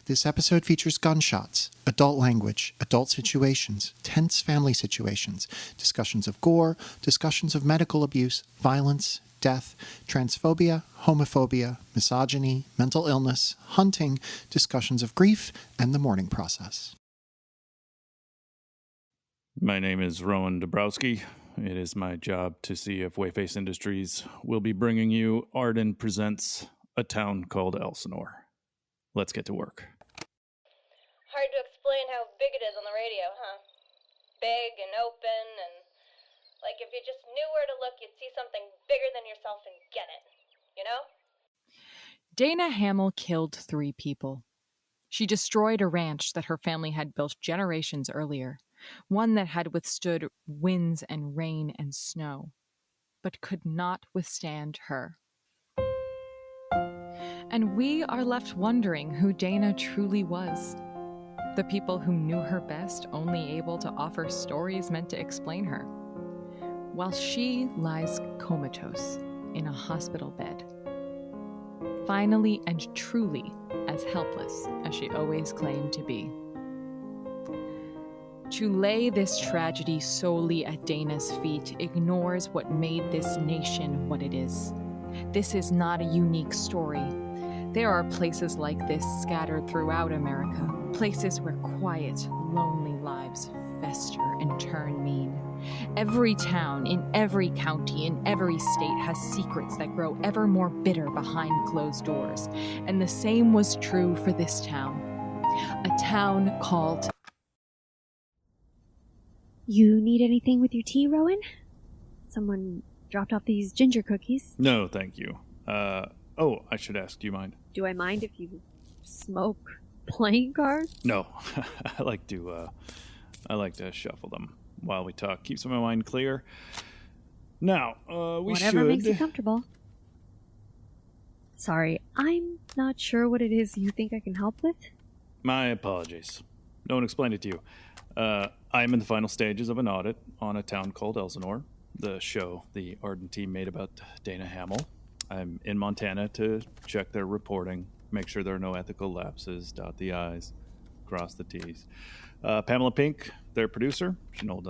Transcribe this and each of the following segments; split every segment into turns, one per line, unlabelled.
This episode features gunshots, adult language, adult situations, tense family situations, discussions of gore, discussions of medical abuse, violence, death, transphobia, homophobia, misogyny, mental illness, hunting, discussions of grief, and the mourning process.
My name is Rowan Dabrowski. It is my job to see if Wayface Industries will be bringing you Arden Presents A Town Called Elsinore. Let's get to work.
Hard to explain how big it is on the radio, huh? Big and open, and like if you just knew where to look, you'd see something bigger than yourself and get it, you know?
Dana Hamill killed 3 people. She destroyed a ranch that her family had built generations earlier, one that had withstood winds and rain and snow, but could not withstand her. And we are left wondering who Dana truly was. The people who knew her best only able to offer stories meant to explain her, while she lies comatose in a hospital bed, finally and truly as helpless as she always claimed to be. To lay this tragedy solely at Dana's feet ignores what made this nation what it is. This is not a unique story. There are places like this scattered throughout America, places where quiet, lonely lives fester and turn mean. Every town, in every county, in every state has secrets that grow ever more bitter behind closed doors. And the same was true for this town. A town called...
You need anything with your tea, Rowan? Someone dropped off these ginger cookies.
No, thank you. I should ask, do you mind?
Do I mind if you smoke playing cards?
No, I like to shuffle them while we talk. Keeps my mind clear. Now,
Whatever makes you comfortable. Sorry, I'm not sure what it is you think I can help with.
My apologies. No one explained it to you. I am in the final stages of an audit on A Town Called Elsinore, the show the Arden team made about Dana Hamill. I'm in Montana to check their reporting, make sure there are no ethical lapses, dot the I's, cross the T's. Pamela Pink, their producer, she's an old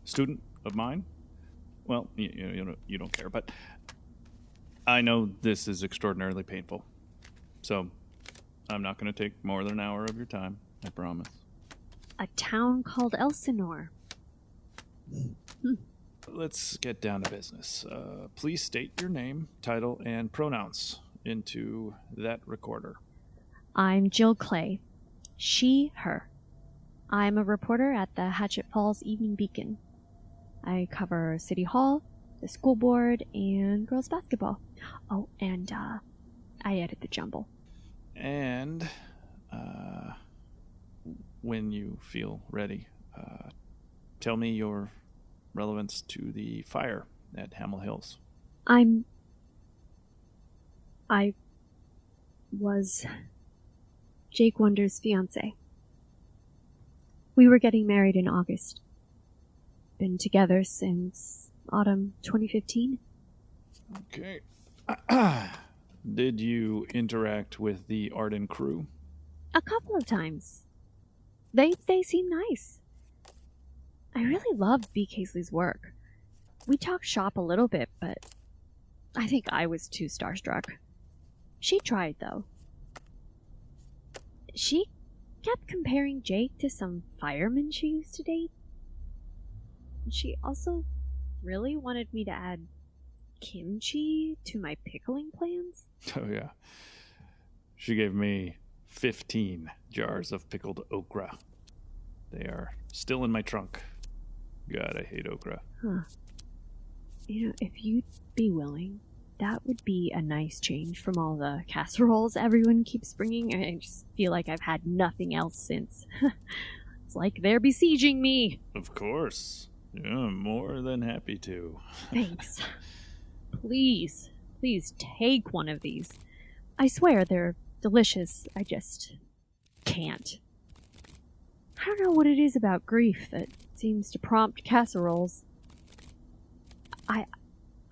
student of mine. Well, you don't care, but I know this is extraordinarily painful. So I'm not going to take more than an hour of your time, I promise.
A Town Called Elsinore.
Let's get down to business. Please state your name, title, and pronouns into that recorder.
I'm Jill Clay. She, her. I'm a reporter at the Hatchet Falls Evening Beacon. I cover City Hall, the school board, and girls basketball. Oh, and I edit the Jumble.
And when you feel ready, tell me your relevance to the fire at Hamill Hills.
I was Jake Wonder's fiancé. We were getting married in August. Been together since autumn 2015.
Okay. Did you interact with the Arden crew?
A couple of times. They seem nice. I really loved B. Casely's work. We talked shop a little bit, but I think I was too starstruck. She tried, though. She kept comparing Jake to some fireman she used to date. She also really wanted me to add kimchi to my pickling plans.
Oh, yeah. She gave me 15 jars of pickled okra. They are still in my trunk. God, I hate okra.
Huh. If you'd be willing, that would be a nice change from all the casseroles everyone keeps bringing. I just feel like I've had nothing else since. It's like they're besieging me.
Of course. Yeah, I'm more than happy to.
Thanks. Please take one of these. I swear they're delicious. I just can't. I don't know what it is about grief that seems to prompt casseroles. I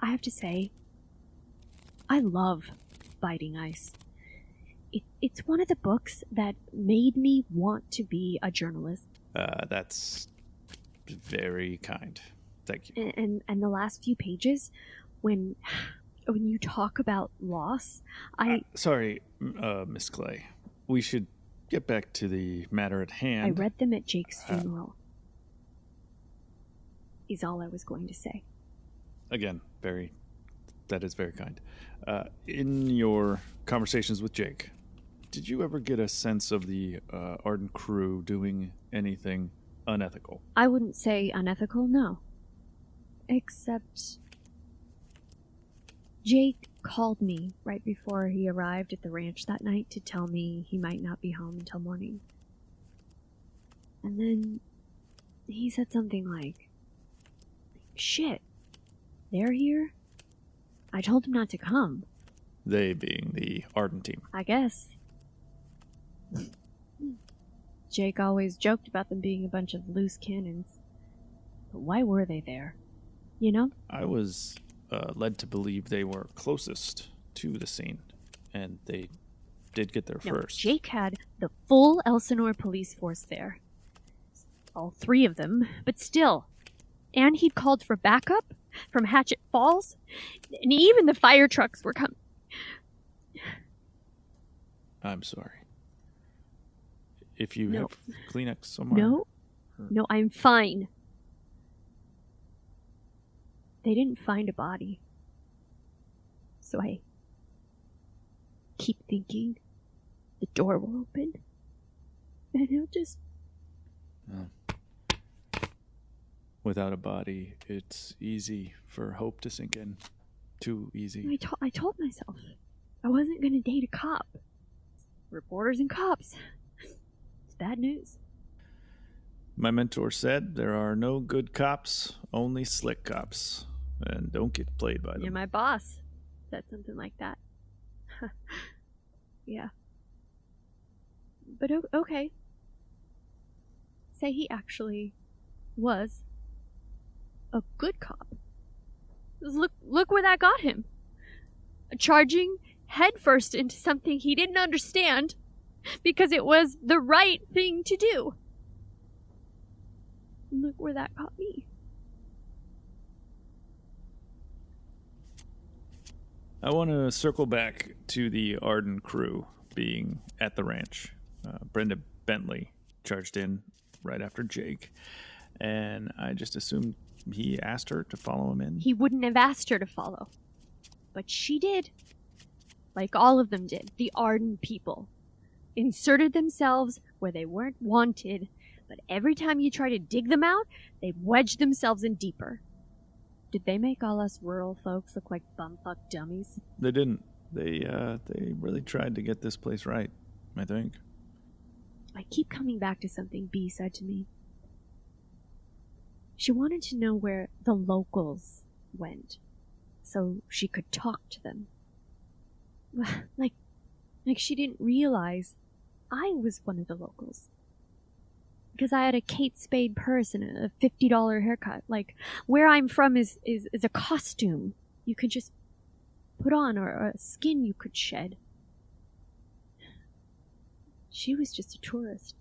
have to say, I love biting ice. It's one of the books that made me want to be a journalist.
That's very kind. Thank you.
And the last few pages, when you talk about loss,
Sorry, Miss Clay. We should get back to the matter at hand.
I read them at Jake's funeral. Is all I was going to say.
Again, that is very kind. In your conversations with Jake, did you ever get a sense of the Ardent crew doing anything unethical?
I wouldn't say unethical, no. Except Jake called me right before he arrived at the ranch that night to tell me he might not be home until morning. And then he said something like, "Shit, they're here?" I told him not to come.
They being the Ardent team.
I guess. Jake always joked about them being a bunch of loose cannons. But why were they there? You know?
I was led to believe they were closest to the scene, and they did get there first.
Jake had the full Elsinore police force there. All 3 of them, but still. And he'd called for backup from Hatchet Falls, and even the fire trucks were coming.
I'm sorry. If you have Kleenex somewhere.
No, I'm fine. They didn't find a body. So I keep thinking the door will open and he'll just...
Without a body, it's easy for hope to sink in. Too easy.
I told myself I wasn't going to date a cop. Reporters and cops. It's bad news.
My mentor said there are no good cops, only slick cops. And don't get played by them.
Yeah, my boss said something like that. Yeah. But okay. Say he actually was a good cop. Look where that got him. Charging headfirst into something he didn't understand because it was the right thing to do. Look where that got me.
I want to circle back to the Ardent crew being at the ranch. Brenda Bentley charged in right after Jake, and I just assumed he asked her to follow him in.
He wouldn't have asked her to follow, but she did. Like all of them did, the Ardent people. Inserted themselves where they weren't wanted, but every time you try to dig them out, they wedge themselves in deeper. Did they make all us rural folks look like bumfuck dummies?
They didn't. They really tried to get this place right, I think.
I keep coming back to something Bea said to me. She wanted to know where the locals went, so she could talk to them. Like she didn't realize I was one of the locals. Because I had a Kate Spade purse and a $50 haircut. Like, where I'm from is a costume you could just put on, or a skin you could shed. She was just a tourist.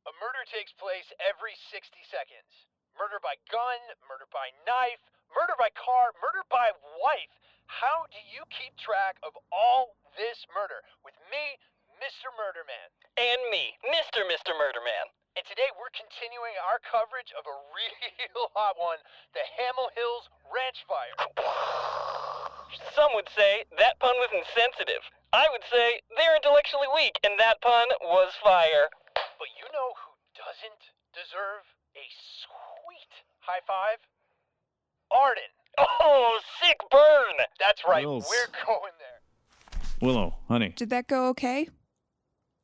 A murder takes place every 60 seconds. Murder by gun, murder by knife, murder by car, murder by wife. How do you keep track of all this murder? With me, Mr. Murderman.
And me, Mr. Murderman.
And today we're continuing our coverage of a real hot one, the Hamel Hills Ranch Fire.
Some would say that pun was insensitive. I would say they're intellectually weak, and that pun was fire.
But you know who doesn't deserve a sweet high five? Arden.
Oh, sick burn!
That's right,
Wills.
we're going there.
Willow, honey.
Did that go okay?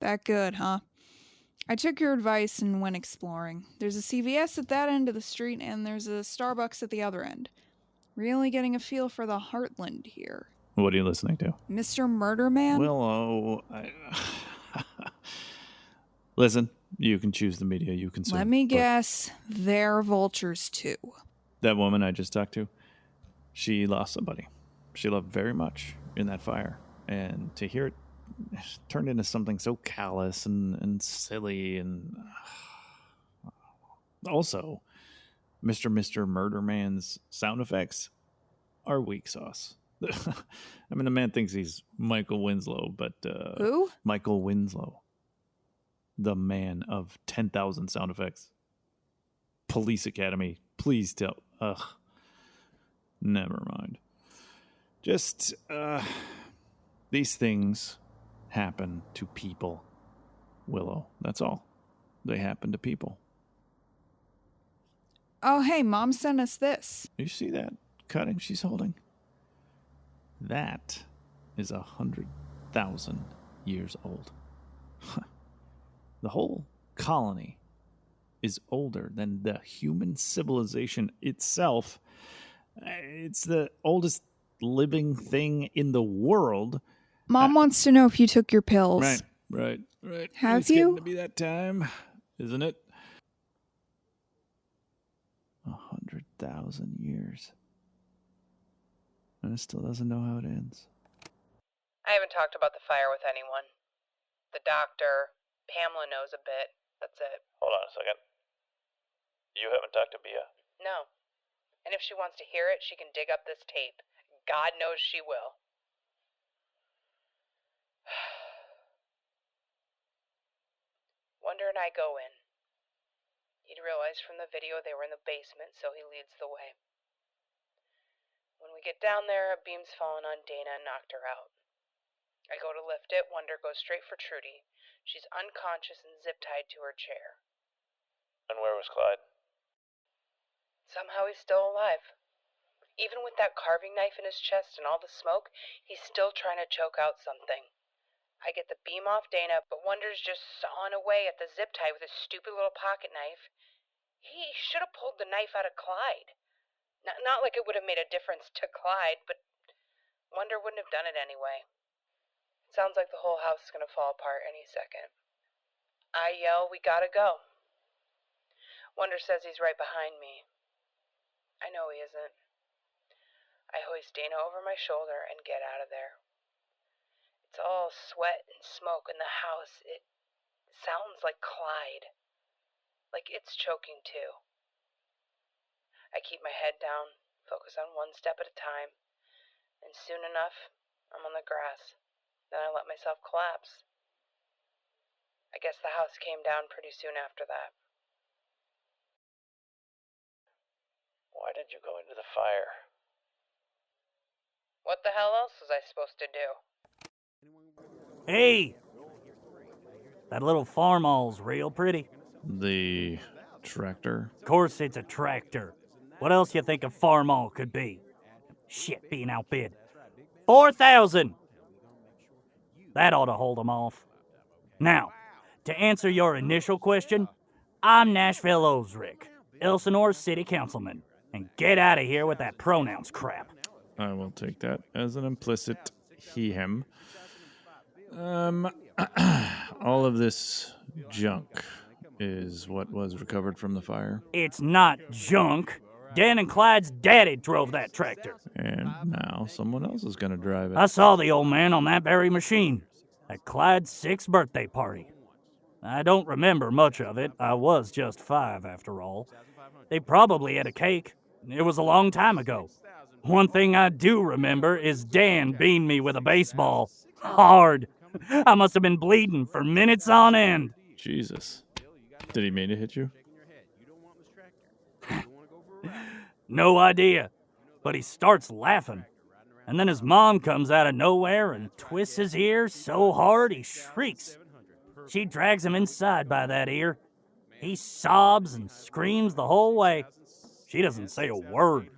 That good, huh? I took your advice and went exploring. There's a CVS at that end of the street, and there's a Starbucks at the other end. Really getting a feel for the heartland here.
What are you listening to?
Mr. Murderman?
Willow, Listen, you can choose the media you consume.
Let me
but
guess, they're vultures too.
That woman I just talked to, she lost somebody she loved very much in that fire. And to hear it turned into something so callous and silly, and also Mr. Murder Man's sound effects are weak sauce. I mean, the man thinks he's Michael Winslow, but
Who?
Michael Winslow, the man of 10,000 sound effects. Police Academy, please tell. Ugh. Never mind. Just, these things happen to people, Willow. That's all. They happen to people.
Oh, hey, Mom sent us this.
You see that cutting she's holding? That is 100,000 years old. The whole colony is older than the human civilization itself. It's the oldest living thing in the world.
Mom wants to know if you took your pills.
Right.
Have
It's
you?
getting to be that time, isn't it? 100,000 years. And it still doesn't know how it ends.
I haven't talked about the fire with anyone. The doctor, Pamela knows a bit. That's it.
Hold on a second. You haven't talked to Bia?
No. And if she wants to hear it, she can dig up this tape. God knows she will. Wonder and I go in. He'd realized from the video they were in the basement, so he leads the way. When we get down there, a beam's fallen on Dana and knocked her out. I go to lift it, Wonder goes straight for Trudy. She's unconscious and zip-tied to her chair.
And where was Clyde?
Somehow he's still alive. Even with that carving knife in his chest and all the smoke, he's still trying to choke out something. I get the beam off Dana, but Wonder's just sawing away at the zip tie with his stupid little pocket knife. He should have pulled the knife out of Clyde. Not like it would have made a difference to Clyde, but Wonder wouldn't have done it anyway. It sounds like the whole house is going to fall apart any second. I yell, "We gotta go." Wonder says he's right behind me. I know he isn't. I hoist Dana over my shoulder and get out of there. It's all sweat and smoke in the house. It sounds like Clyde. Like it's choking too. I keep my head down, focus on one step at a time, and soon enough, I'm on the grass. Then I let myself collapse. I guess the house came down pretty soon after that.
Why did you go into the fire?
What the hell else was I supposed to do?
Hey! That little farmall's real pretty.
The tractor?
Of course it's a tractor. What else you think a farmall could be? Shit, being outbid. 4,000! That ought to hold 'em off. Now, to answer your initial question, I'm Nashville Osric, Elsinore City Councilman. And get out of here with that pronouns crap.
I will take that as an implicit he, him. All of this junk is what was recovered from the fire.
It's not junk. Dan and Clyde's daddy drove that tractor.
And now someone else is going to drive it.
I saw the old man on that very machine at Clyde's 6th birthday party. I don't remember much of it. I was just 5, after all. They probably had a cake. It was a long time ago. One thing I do remember is Dan beamed me with a baseball. Hard. I must have been bleeding for minutes on end.
Jesus. Did he mean to hit you?
No idea. But he starts laughing. And then his mom comes out of nowhere and twists his ear so hard he shrieks. She drags him inside by that ear. He sobs and screams the whole way. She doesn't say a word.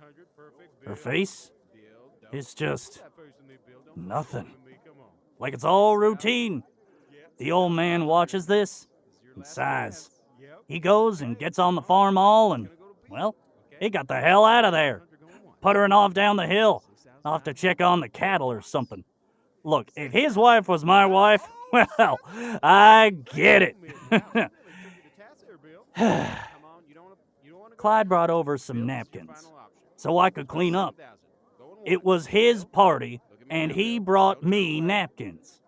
Her face is just nothing. Like it's all routine. The old man watches this and sighs. He goes and gets on the farmall and, well, he got the hell out of there. Puttering off down the hill, off to check on the cattle or something. Look, if his wife was my wife, well, I get it. Clyde brought over some napkins so I could clean up. It was his party, and he brought me napkins.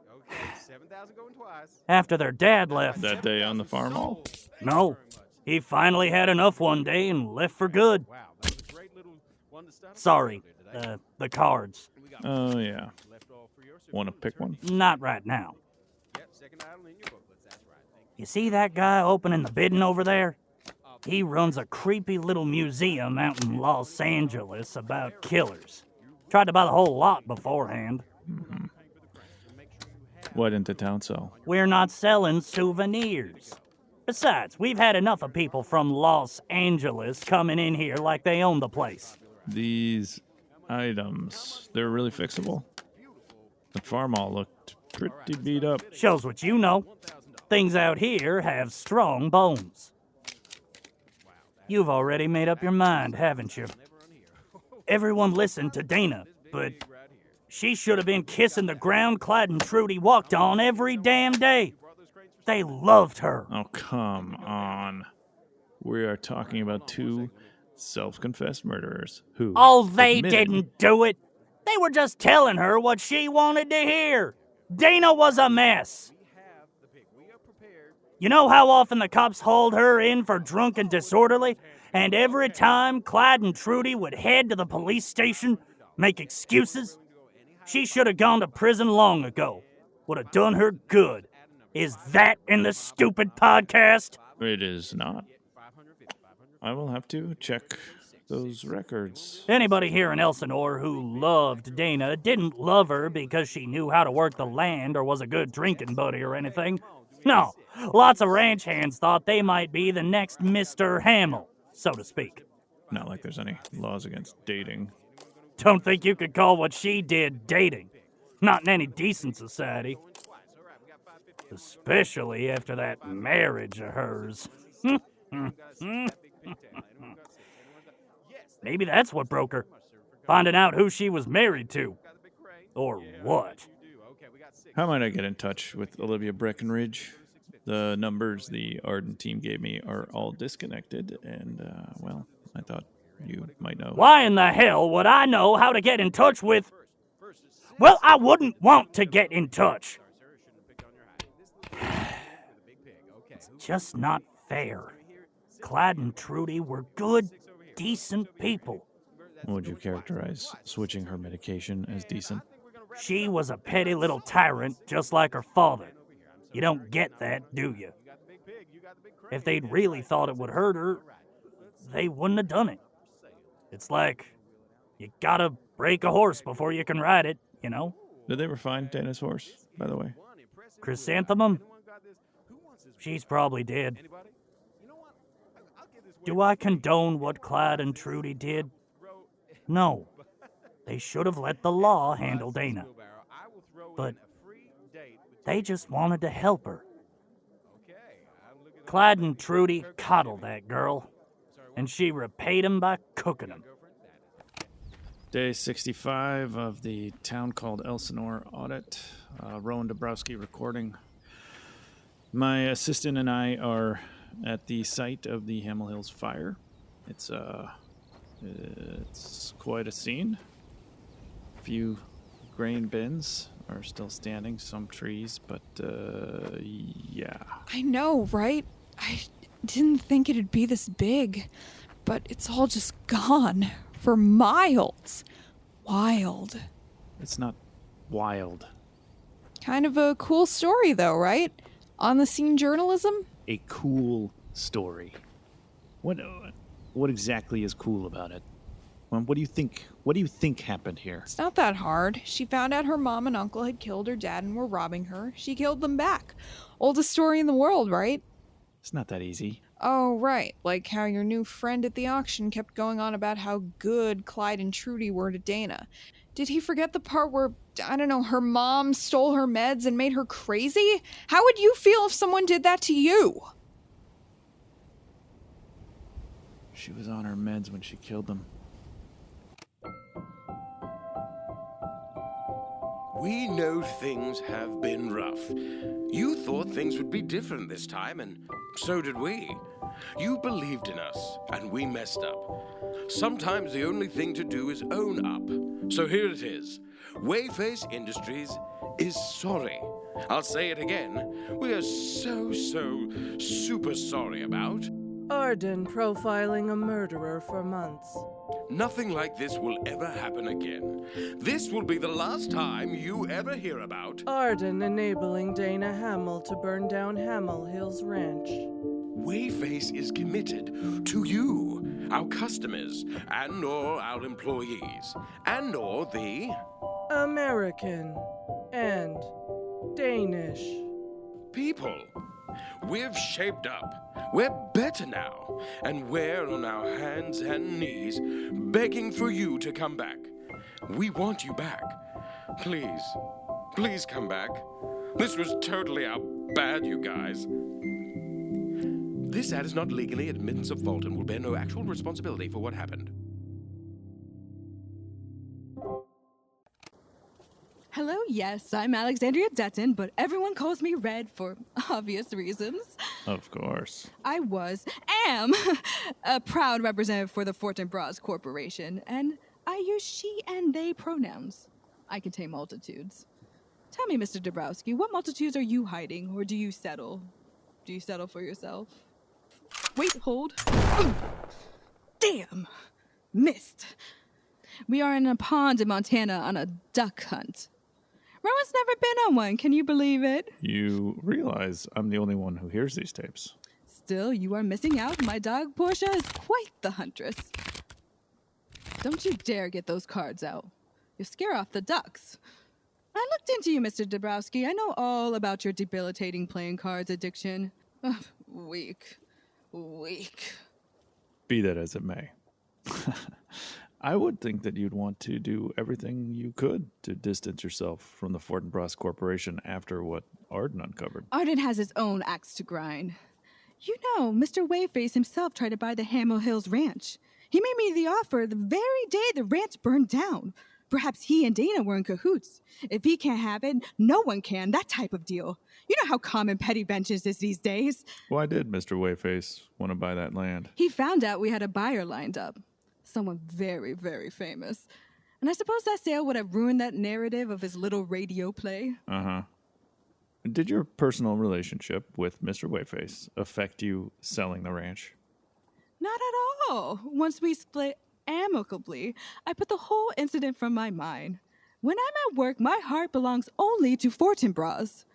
After their dad left.
That day on the farm all?
No, he finally had enough one day and left for good. Sorry, the cards.
Oh, yeah. Want to pick one?
Not right now. You see that guy opening the bidding over there? He runs a creepy little museum out in Los Angeles about killers. Tried to buy the whole lot beforehand.
Mm-hmm. What didn't the town sell?
We're not selling souvenirs. Besides, we've had enough of people from Los Angeles coming in here like they own the place.
These items, they're really fixable. The farm all looked pretty beat up.
Shows what you know. Things out here have strong bones. You've already made up your mind, haven't you? Everyone listened to Dana, but she should have been kissing the ground Clyde and Trudy walked on every damn day. They loved her.
Oh, come on. We are talking about two self-confessed murderers who...
Oh, they didn't do it. They were just telling her what she wanted to hear. Dana was a mess. You know how often the cops hauled her in for drunk and disorderly? And every time Clyde and Trudy would head to the police station, make excuses? She should have gone to prison long ago. Would have done her good. Is that in the stupid podcast?
It is not. I will have to check those records.
Anybody here in Elsinore who loved Dana didn't love her because she knew how to work the land or was a good drinking buddy or anything. No, lots of ranch hands thought they might be the next Mr. Hamill, so to speak.
Not like there's any laws against dating.
Don't think you could call what she did dating. Not in any decent society. Especially after that marriage of hers. Maybe that's what broke her. Finding out who she was married to. Or what.
How might I get in touch with Olivia Breckenridge? The numbers the Arden team gave me are all disconnected, and, well, I thought you might know.
Why in the hell would I know how to get in touch with... Well, I wouldn't want to get in touch. It's just not fair. Clyde and Trudy were good, decent people.
Would you characterize switching her medication as decent?
She was a petty little tyrant, just like her father. You don't get that, do you? If they'd really thought it would hurt her, they wouldn't have done it. It's like, you gotta break a horse before you can ride it, you know?
Did they ever find Dana's horse, by the way?
Chrysanthemum? She's probably dead. Do I condone what Clyde and Trudy did? No. They should have let the law handle Dana. But they just wanted to help her. Clyde and Trudy coddled that girl, and she repaid him by cooking him.
Day 65 of the Town Called Elsinore audit. Rowan Dabrowski recording. My assistant and I are at the site of the Hamill Hills fire. It's quite a scene. A few grain bins are still standing, some trees, but yeah.
I know, right? I didn't think it'd be this big, but it's all just gone for miles. Wild.
It's not wild.
Kind of a cool story, though, right? On the scene journalism?
A cool story. What exactly is cool about it? What do you think happened here?
It's not that hard. She found out her mom and uncle had killed her dad and were robbing her. She killed them back. Oldest story in the world, right?
It's not that easy.
Oh, right. Like how your new friend at the auction kept going on about how good Clyde and Trudy were to Dana. Did he forget the part where, I don't know, her mom stole her meds and made her crazy? How would you feel if someone did that to you?
She was on her meds when she killed them.
We know things have been rough. You thought things would be different this time, and so did we. You believed in us, and we messed up. Sometimes the only thing to do is own up. So here it is. Wayface Industries is sorry. I'll say it again. We are so super sorry about.
Arden profiling a murderer for months.
Nothing like this will ever happen again. This will be the last time you ever hear about
Arden enabling Dana Hamill to burn down Hamill Hills Ranch.
Wayface is committed to you, our customers, and or our employees, and or the
American and Danish
people. We've shaped up. We're better now, and we're on our hands and knees begging for you to come back. We want you back. Please, please come back. This was totally our bad, you guys. This ad is not legally admittance of fault and will bear no actual responsibility for what happened.
Hello, yes, I'm Alexandria Detton, but everyone calls me Red for obvious reasons.
Of course.
I am a proud representative for the Fortinbras Corporation, and I use she and they pronouns. I contain multitudes. Tell me, Mr. Dabrowski, what multitudes are you hiding, or do you settle? Do you settle for yourself? Wait, hold. Damn! Missed. We are in a pond in Montana on a duck hunt. Rowan's never been on one, can you believe it?
You realize I'm the only one who hears these tapes.
Still, you are missing out. My dog, Portia, is quite the huntress. Don't you dare get those cards out. You'll scare off the ducks. I looked into you, Mr. Dabrowski. I know all about your debilitating playing cards addiction. Ugh, weak.
Be that as it may. I would think that you'd want to do everything you could to distance yourself from the Fortinbras Corporation after what Arden uncovered.
Arden has his own axe to grind. You know, Mr. Wayface himself tried to buy the Hamill Hills Ranch. He made me the offer the very day the ranch burned down. Perhaps he and Dana were in cahoots. If he can't have it, no one can, that type of deal. You know how common petty vengeance is these days.
Why did Mr. Wayface want to buy that land?
He found out we had a buyer lined up. Someone very, very famous. And I suppose that sale would have ruined that narrative of his little radio play.
Uh-huh. Did your personal relationship with Mr. Wayface affect you selling the ranch?
Not at all. Once we split amicably, I put the whole incident from my mind. When I'm at work, my heart belongs only to Fortinbras.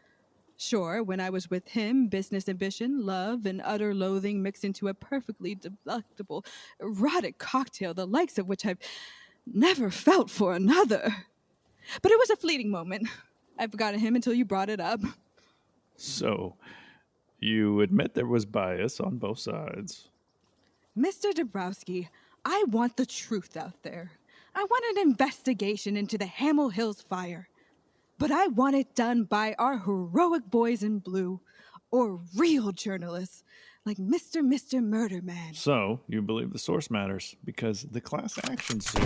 Sure, when I was with him, business ambition, love, and utter loathing mixed into a perfectly delectable, erotic cocktail, the likes of which I've never felt for another. But it was a fleeting moment. I forgot him until you brought it up.
So, you admit there was bias on both sides.
Mr. Dabrowski, I want the truth out there. I want an investigation into the Hamill Hills fire. But I want it done by our heroic boys in blue, or real journalists, like Mr. Murder Man.
So, you believe the source matters, because the class action suit...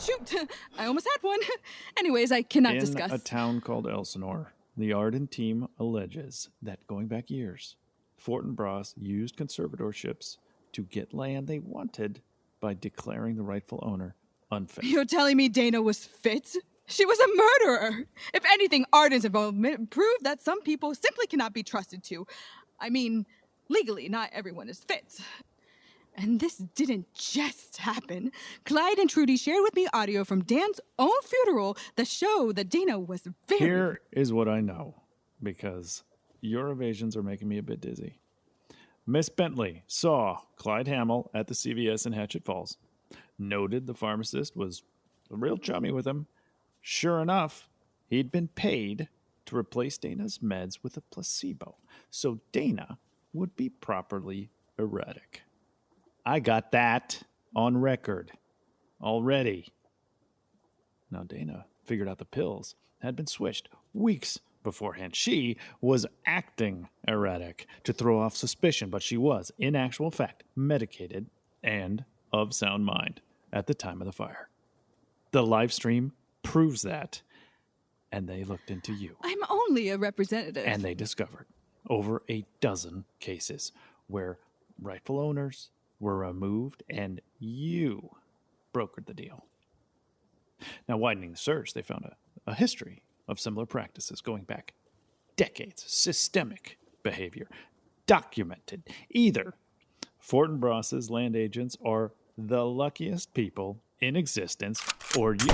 Shoot, I almost had one. Anyways, I cannot discuss.
In a town called Elsinore, the Arden team alleges that, going back years, Fortinbras used conservatorships to get land they wanted by declaring the rightful owner unfit.
You're telling me Dana was fit? She was a murderer. If anything, Arden's involvement proved that some people simply cannot be trusted to. I mean, legally, not everyone is fit. And this didn't just happen. Clyde and Trudy shared with me audio from Dan's own funeral that showed that Dana was very...
Here is what I know, because your evasions are making me a bit dizzy. Miss Bentley saw Clyde Hamill at the CVS in Hatchet Falls. Noted the pharmacist was real chummy with him. Sure enough, he'd been paid to replace Dana's meds with a placebo, so Dana would be properly erratic. I got that on record already. Now, Dana figured out the pills had been switched weeks beforehand. She was acting erratic to throw off suspicion, but she was, in actual fact, medicated and of sound mind at the time of the fire. The live stream proves that, and they looked into you.
I'm only a representative.
And they discovered over a dozen cases where rightful owners were removed and you brokered the deal. Now, widening the search, they found a history of similar practices going back decades. Systemic behavior. Documented. Either Fortinbras' land agents are the luckiest people in existence, or you...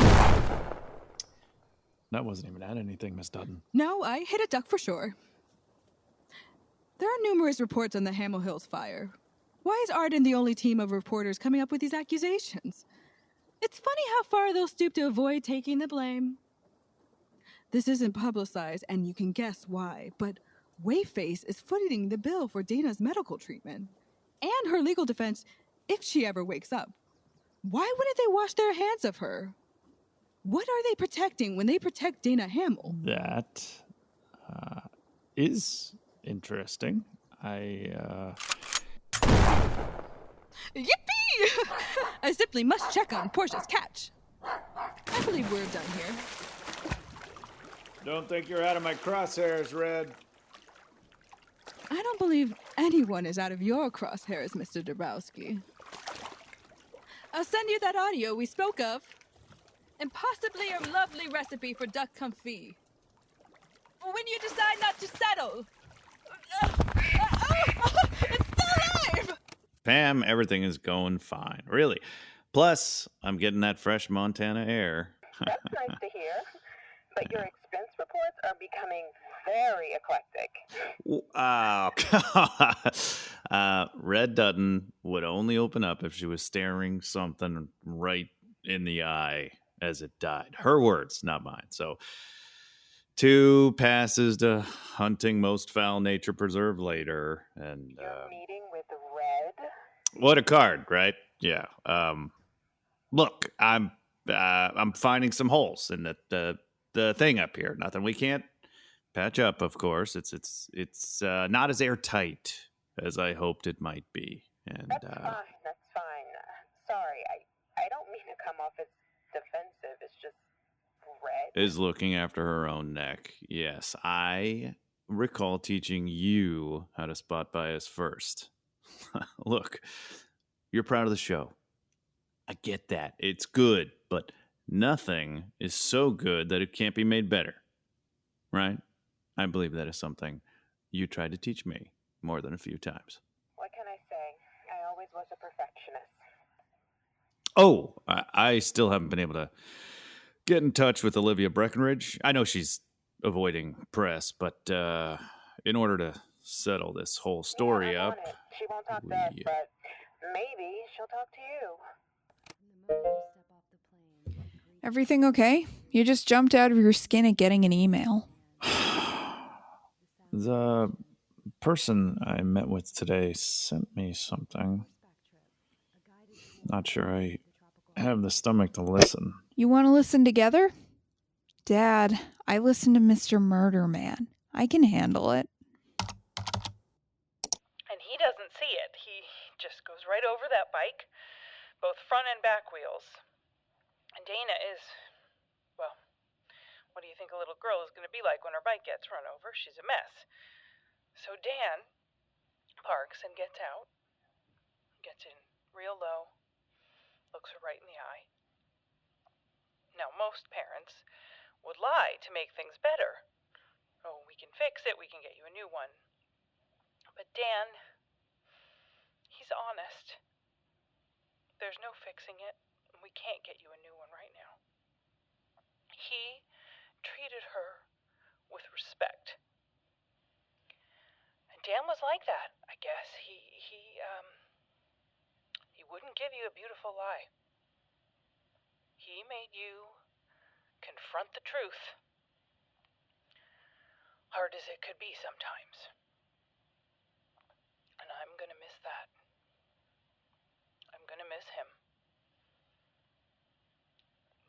That wasn't even at anything, Miss Dutton.
No, I hit a duck for sure. There are numerous reports on the Hamel Hills fire. Why is Arden the only team of reporters coming up with these accusations? It's funny how far they'll stoop to avoid taking the blame. This isn't publicized, and you can guess why, but Wayface is footing the bill for Dana's medical treatment and her legal defense if she ever wakes up. Why wouldn't they wash their hands of her? What are they protecting when they protect Dana Hamel?
That is interesting.
Yippee! I simply must check on Portia's catch. I believe we're done here.
Don't think you're out of my crosshairs, Red.
I don't believe anyone is out of your crosshairs, Mr. Dabrowski. I'll send you that audio we spoke of, and possibly your lovely recipe for duck confit. For when you decide not to settle. It's still alive!
Pam, everything is going fine, really. Plus, I'm getting that fresh Montana air.
That's nice to hear. But your expense reports are becoming very eclectic.
Red Dutton would only open up if she was staring something right in the eye as it died. Her words, not mine. So, 2 passes to hunting most foul nature preserve later. And
You're meeting with Red?
What a card, right? Yeah. Look, I'm finding some holes in the thing up here. Nothing we can't patch up, of course. It's not as airtight as I hoped it might be. And
That's fine. Sorry, I don't mean to come off as defensive. It's just Red
is looking after her own neck. Yes, I recall teaching you how to spot bias first. Look, you're proud of the show. I get that. It's good, but nothing is so good that it can't be made better. Right? I believe that is something you tried to teach me more than a few times.
What can I say? I always was a perfectionist.
Oh, I still haven't been able to get in touch with Olivia Breckenridge. I know she's avoiding press, but in order to settle this whole story up...
She won't talk to us, but maybe she'll talk to you.
Everything okay? You just jumped out of your skin at getting an email.
The person I met with today sent me something. Not sure I have the stomach to listen.
You want to listen together? Dad, I listen to Mr. Murder Man. I can handle it.
And he doesn't see it. He just goes right over that bike, both front and back wheels. And Dana is, well, what do you think a little girl is going to be like when her bike gets run over? She's a mess. So Dan parks and gets out, gets in real low, looks her right in the eye. Now, most parents would lie to make things better. Oh, we can fix it, we can get you a new one. But Dan, he's honest. There's no fixing it. We can't get you a new one right now. He treated her with respect. And Dan was like that, I guess. He wouldn't give you a beautiful lie. He made you confront the truth. Hard as it could be sometimes. And I'm gonna miss that. I'm gonna miss him.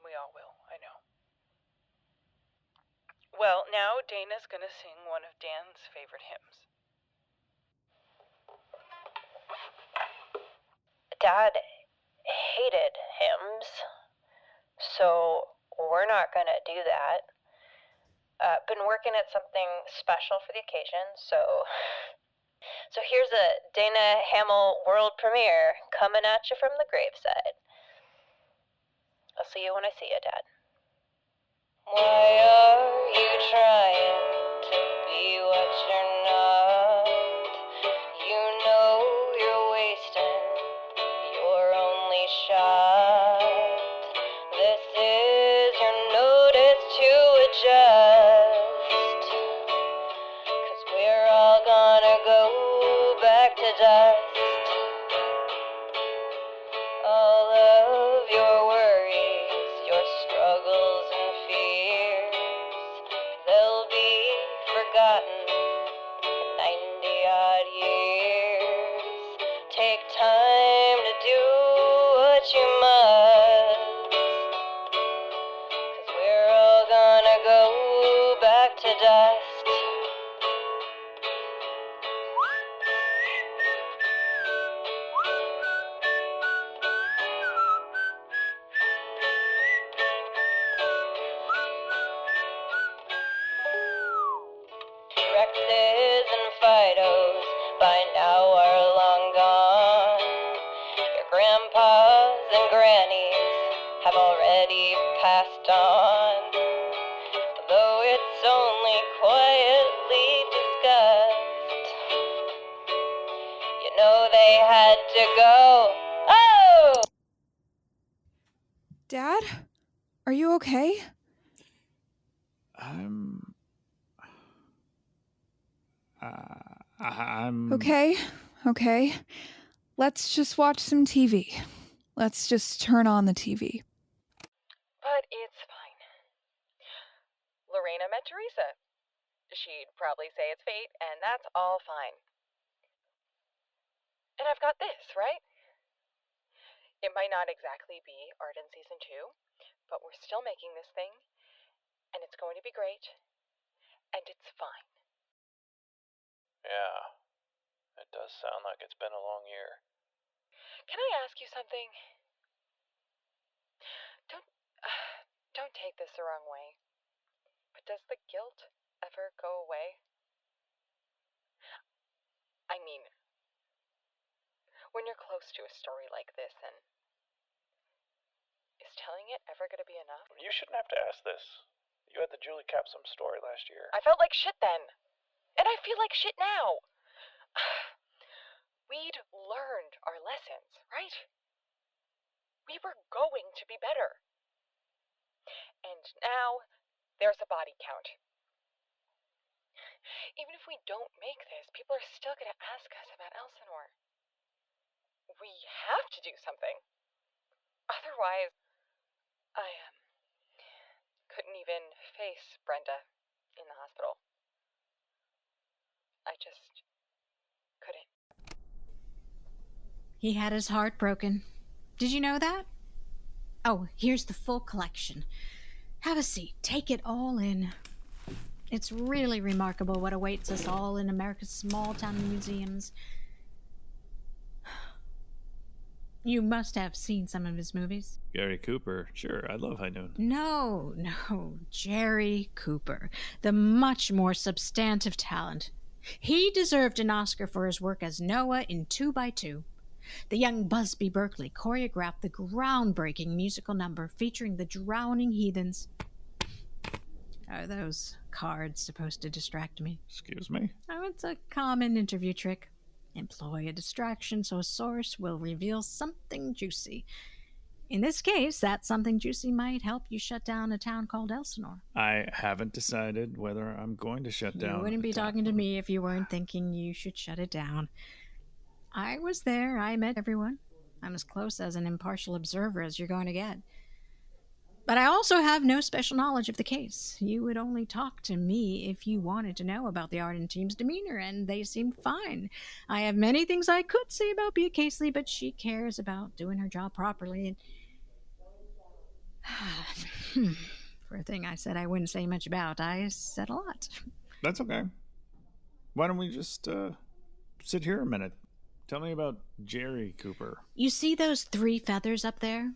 We all will, I know. Well, now Dana's gonna sing one of Dan's favorite hymns.
Dad hated hymns, so we're not gonna do that. Been working at something special for the occasion, so here's a Dana Hamel world premiere coming at you from the graveside. I'll see you when I see you, Dad. Why are you trying to be what you're not? You know you're wasting your only shot. This is your notice to adjust. 'Cause we're all gonna go back to dust. All of your worries, your struggles and fears, they'll be forgotten in 90 odd years. Take time to do what you must. 'Cause we're all gonna go back to dust. Rexes and Fidos by now are long gone. Your grandpas and grannies have already passed on. Though it's only quietly discussed, you know they had to go. Oh!
Dad? Are you okay?
I'm
Okay. Let's just watch some TV. Let's just turn on the TV.
But it's fine. Lorena met Teresa. She'd probably say it's fate, and that's all fine. And I've got this, right? It might not exactly be Arden Season 2, but we're still making this thing, and it's going to be great, and it's fine.
Yeah, it does sound like it's been a long year.
Can I ask you something? Don't take this the wrong way, but does the guilt ever go away? I mean, when you're close to a story like this, and is telling it ever going to be enough?
You shouldn't have to ask this. You had the Julie Capsum story last year.
I felt like shit then, and I feel like shit now. We'd learned our lessons, right? We were going to be better. And now, there's a body count. Even if we don't make this, people are still going to ask us about Elsinore. We have to do something. Otherwise, I couldn't even face Brenda in the hospital. I just couldn't.
He had his heart broken. Did you know that? Oh, here's the full collection. Have a seat. Take it all in. It's really remarkable what awaits us all in America's small-town museums. You must have seen some of his movies.
Gary Cooper. Sure, I love High Noon.
No, Jerry Cooper, the much more substantive talent. He deserved an Oscar for his work as Noah in 2x2. The young Busby Berkeley choreographed the groundbreaking musical number featuring the drowning heathens. Are those cards supposed to distract me?
Excuse me?
Oh, it's a common interview trick. Employ a distraction so a source will reveal something juicy. In this case, that something juicy might help you shut down a town called Elsinore.
I haven't decided whether I'm going to shut down.
You wouldn't be talking to me if you weren't thinking you should shut it down. I was there. I met everyone. I'm as close as an impartial observer as you're going to get. But I also have no special knowledge of the case. You would only talk to me if you wanted to know about the Arden team's demeanor, and they seemed fine. I have many things I could say about Bea Casely, but she cares about doing her job properly. And for a thing I said I wouldn't say much about, I said a lot.
That's okay. Why don't we just sit here a minute? Tell me about Jerry Cooper.
You see those 3 feathers up there?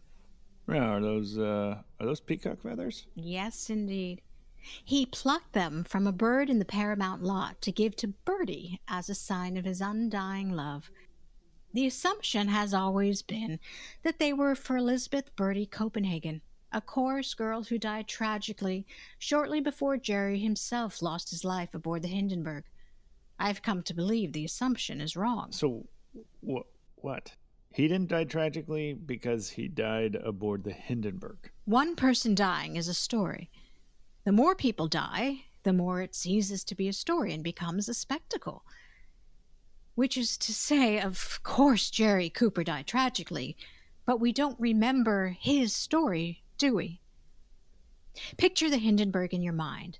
Yeah, are those peacock feathers?
Yes, indeed. He plucked them from a bird in the Paramount lot to give to Bertie as a sign of his undying love. The assumption has always been that they were for Elizabeth Bertie Copenhagen, A chorus girl who died tragically shortly before Jerry himself lost his life aboard the Hindenburg. I've come to believe the assumption is wrong.
So, what? He didn't die tragically because he died aboard the Hindenburg.
One person dying is a story. The more people die, the more it ceases to be a story and becomes a spectacle. Which is to say, of course Jerry Cooper died tragically, but we don't remember his story, do we? Picture the Hindenburg in your mind,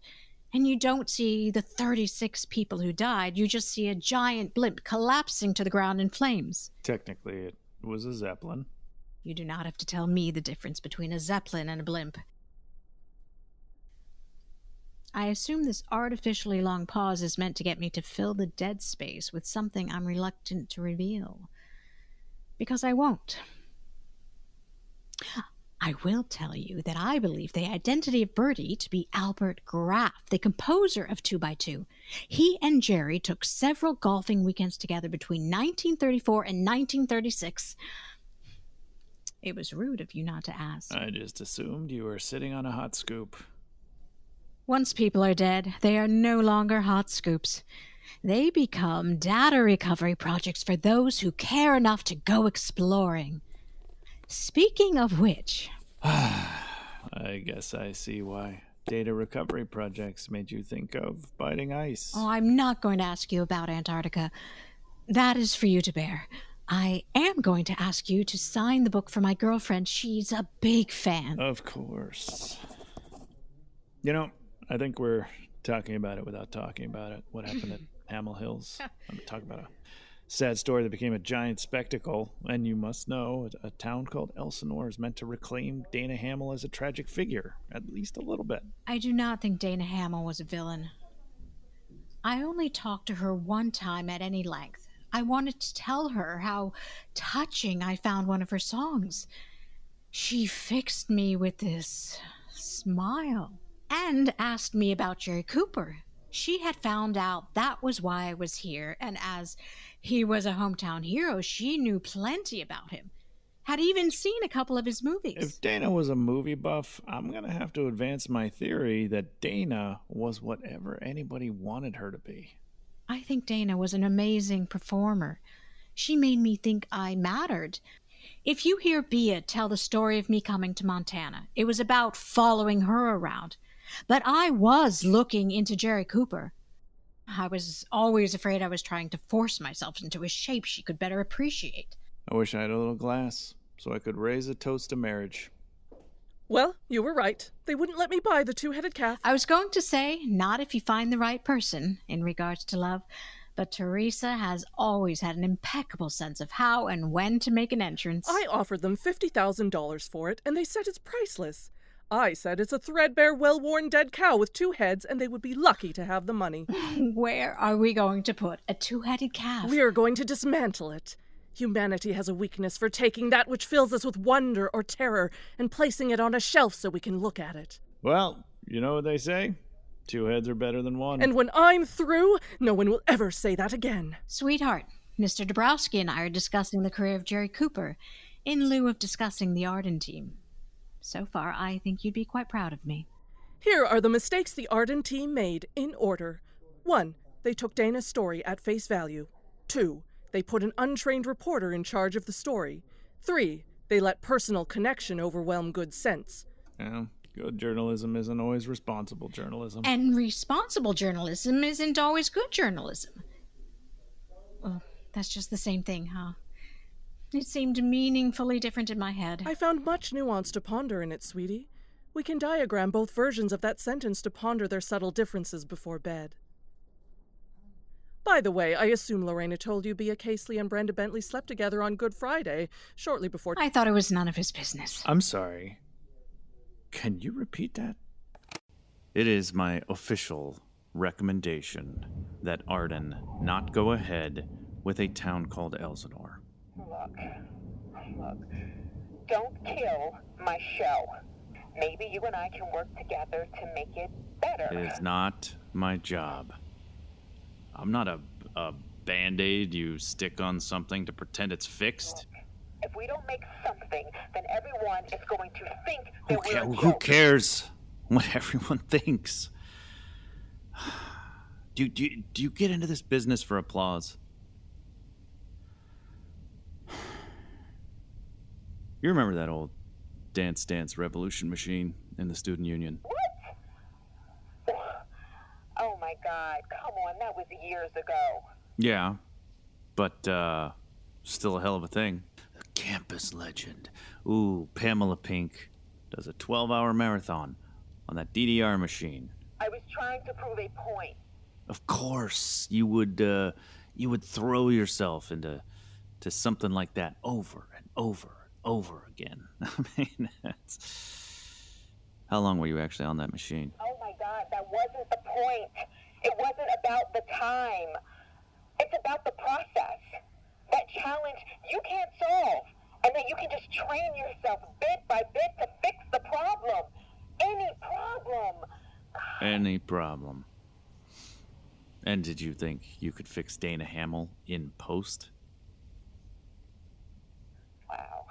and you don't see the 36 people who died, you just see a giant blimp collapsing to the ground in flames.
Technically, it was a Zeppelin.
You do not have to tell me the difference between a Zeppelin and a blimp. I assume this artificially long pause is meant to get me to fill the dead space with something I'm reluctant to reveal. Because I won't. I will tell you that I believe the identity of Bertie to be Albert Graf, the composer of 2x2. He and Jerry took several golfing weekends together between 1934 and 1936. It was rude of you not to ask.
I just assumed you were sitting on a hot scoop.
Once people are dead, they are no longer hot scoops. They become data recovery projects for those who care enough to go exploring. Speaking of which...
I guess I see why data recovery projects made you think of biting ice.
Oh, I'm not going to ask you about Antarctica. That is for you to bear. I am going to ask you to sign the book for my girlfriend. She's a big fan.
Of course. You know, I think we're talking about it without talking about it. What happened at Hamel Hills? I'm talking about a sad story that became a giant spectacle. And you must know, a town called Elsinore is meant to reclaim Dana Hamel as a tragic figure, at least a little bit.
I do not think Dana Hamel was a villain. I only talked to her one time at any length. I wanted to tell her how touching I found one of her songs. She fixed me with this smile and asked me about Jerry Cooper. She had found out that was why I was here, and as he was a hometown hero, she knew plenty about him. Had even seen a couple of his movies.
If Dana was a movie buff, I'm going to have to advance my theory that Dana was whatever anybody wanted her to be.
I think Dana was an amazing performer. She made me think I mattered. If you hear Bea tell the story of me coming to Montana, it was about following her around. But I was looking into Jerry Cooper. I was always afraid I was trying to force myself into a shape she could better appreciate.
I wish I had a little glass so I could raise a toast to marriage.
Well, you were right. They wouldn't let me buy the two-headed calf.
I was going to say, not if you find the right person in regards to love, but Teresa has always had an impeccable sense of how and when to make an entrance.
I offered them $50,000 for it, and they said it's priceless. I said it's a threadbare, well-worn dead cow with two heads, and they would be lucky to have the money.
Where are we going to put a two-headed calf?
We are going to dismantle it. Humanity has a weakness for taking that which fills us with wonder or terror and placing it on a shelf so we can look at it.
Well, you know what they say? Two heads are better than one.
And when I'm through, no one will ever say that again.
Sweetheart, Mr. Dabrowski and I are discussing the career of Jerry Cooper in lieu of discussing the Arden team. So far, I think you'd be quite proud of me.
Here are the mistakes the Arden team made, in order. 1. They took Dana's story at face value. 2. They put an untrained reporter in charge of the story. 3. They let personal connection overwhelm good sense.
Yeah, good journalism isn't always responsible journalism.
And responsible journalism isn't always good journalism. Well, that's just the same thing, huh? It seemed meaningfully different in my head.
I found much nuance to ponder in it, sweetie. We can diagram both versions of that sentence to ponder their subtle differences before bed. By the way, I assume Lorena told you Bea Casely and Brenda Bentley slept together on Good Friday, shortly before...
I thought it was none of his business.
I'm sorry. Can you repeat that? It is my official recommendation that Arden not go ahead with a town called Elsinore.
Look, don't kill my show. Maybe you and I can work together to make it better.
It is not my job. I'm not a Band-Aid you stick on something to pretend it's fixed.
If we don't make something, then everyone is going to think that we're a
Who
joke.
cares what everyone thinks? Do you get into this business for applause? You remember that old Dance Dance Revolution machine in the student union?
Oh my God, come on, that was years ago.
Yeah, but still a hell of a thing. A campus legend. Ooh, Pamela Pink does a 12-hour marathon on that DDR machine.
I was trying to prove a point.
Of course, you would throw yourself into something like that over and over and over again. I mean, how long were you actually on that machine?
Oh my God, that wasn't the point. It wasn't about the time. It's about the process. That challenge you can't solve. And that you can just train yourself bit by bit to fix the problem. Any problem.
Any problem. And did you think you could fix Dana Hamill in post?
Wow.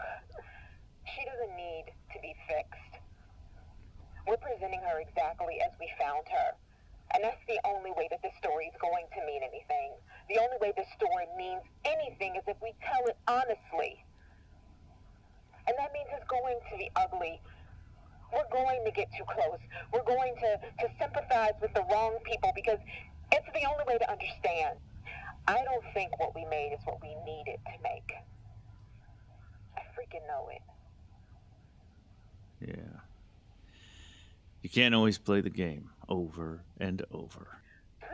She doesn't need to be fixed. We're presenting her exactly as we found her. And that's the only way that this story is going to mean anything. The only way this story means anything is if we tell it honestly. And that means it's going to be ugly. We're going to get too close. We're going to sympathize with the wrong people because it's the only way to understand. I don't think what we made is what we needed to make. I freaking know it.
Yeah. You can't always play the game over and over.
2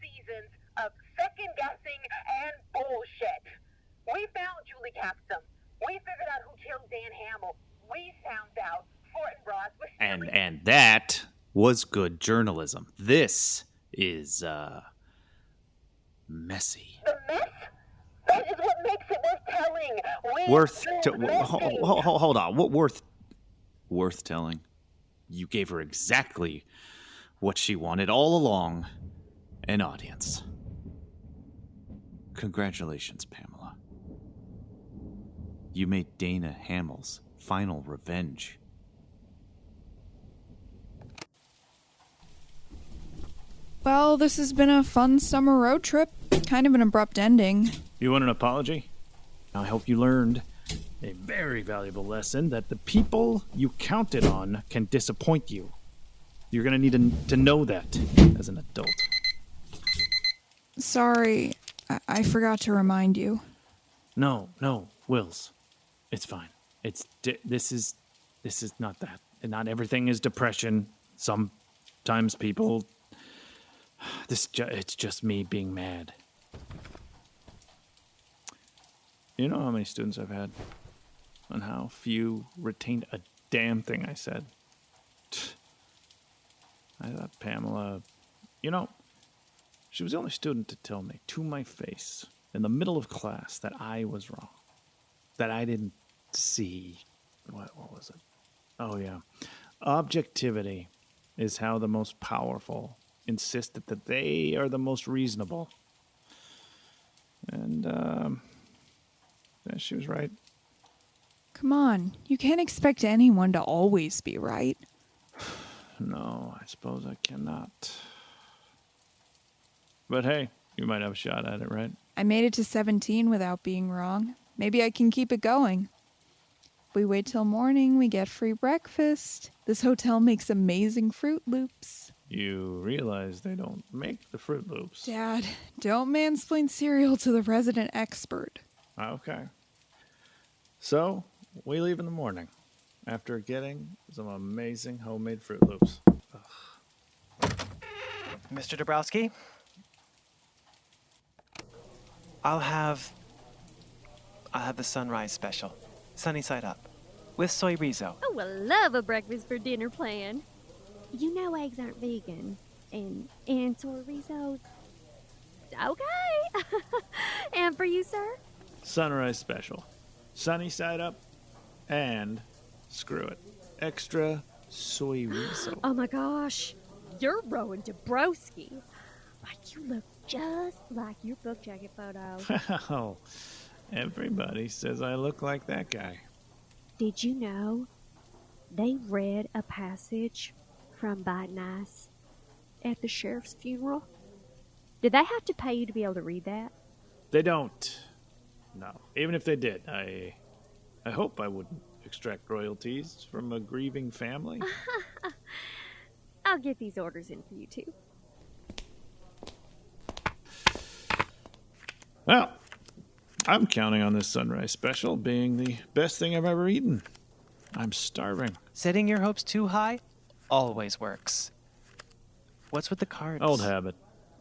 seasons of second guessing and bullshit. We found Julie Capsum. We figured out who killed Dan Hamill. We found out Fortin Bras was
And that was good journalism. This is messy.
the mess. That is what makes it worth telling.
Hold on. What worth telling? You gave her exactly what she wanted all along, an audience. Congratulations, Pamela. You made Dana Hamill's final revenge.
Well, this has been a fun summer road trip. Kind of an abrupt ending.
You want an apology? I hope you learned a very valuable lesson that the people you counted on can disappoint you. You're going to need to know that as an adult.
Sorry, I forgot to remind you.
No, Wills. It's fine. This is not that. Not everything is depression. Sometimes people... It's just me being mad. You know how many students I've had? And how few retained a damn thing I said. I thought Pamela... she was the only student to tell me to my face in the middle of class that I was wrong. That I didn't see... What was it? Oh, yeah. Objectivity is how the most powerful insisted that they are the most reasonable. And, yeah, she was right.
Come on, you can't expect anyone to always be right.
No, I suppose I cannot. But hey, you might have a shot at it, right?
I made it to 17 without being wrong. Maybe I can keep it going. If we wait till morning, we get free breakfast. This hotel makes amazing Fruit Loops.
You realize they don't make the Fruit Loops.
Dad, don't mansplain cereal to the resident expert.
Okay. So, we leave in the morning after getting some amazing homemade Fruit Loops.
Mr. Dabrowski? I'll have the sunrise special, sunny side up, with soy rizo.
Oh, I love a breakfast for dinner plan. You know eggs aren't vegan, and soy risso's okay. And for you, sir?
Sunrise special, sunny side up, and screw it, extra soy rizo.
Oh my gosh, you're Rowan Dabrowski. Like you look just like your book jacket photo.
Oh, Everybody says I look like that guy.
Did you know they read a passage from By Nice at the sheriff's funeral? Did they have to pay you to be able to read that?
They don't. No. Even if they did, I hope I wouldn't extract royalties from a grieving family.
I'll get these orders in for you too.
Well, I'm counting on this sunrise special being the best thing I've ever eaten. I'm starving.
Setting your hopes too high always works. What's with the cards?
Old habit.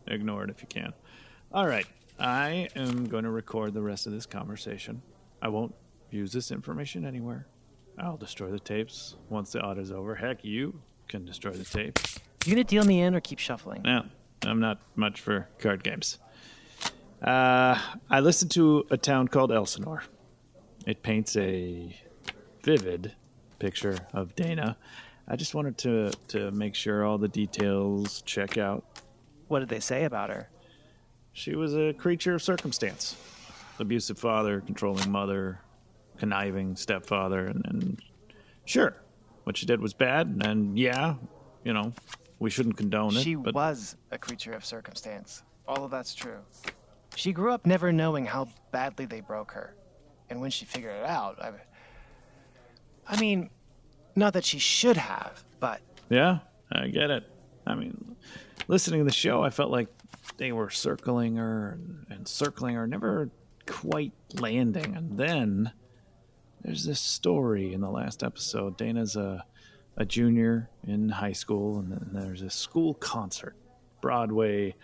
Ignore it if you can. All right. I am going to record the rest of this conversation. I won't use this information anywhere. I'll destroy the tapes once the audit is over. Heck, you can destroy the tapes.
You gonna deal me in or keep shuffling?
No, I'm not much for card games. I listened to A Town Called Elsinore. It paints a vivid picture of Dana. I just wanted to make sure all the details check out.
What did they say about her?
She was a creature of circumstance. Abusive father, controlling mother, conniving stepfather, and sure, what she did was bad, and yeah, you know, we shouldn't condone it.
She
but
was a creature of circumstance. All of that's true. She grew up never knowing how badly they broke her. And when she figured it out, I mean, not that she should have, but...
Yeah, I get it. I mean, listening to the show, I felt like they were circling her and circling her, never quite landing. And then there's this story in the last episode. Dana's a junior in high school, and then there's a school concert. Broadway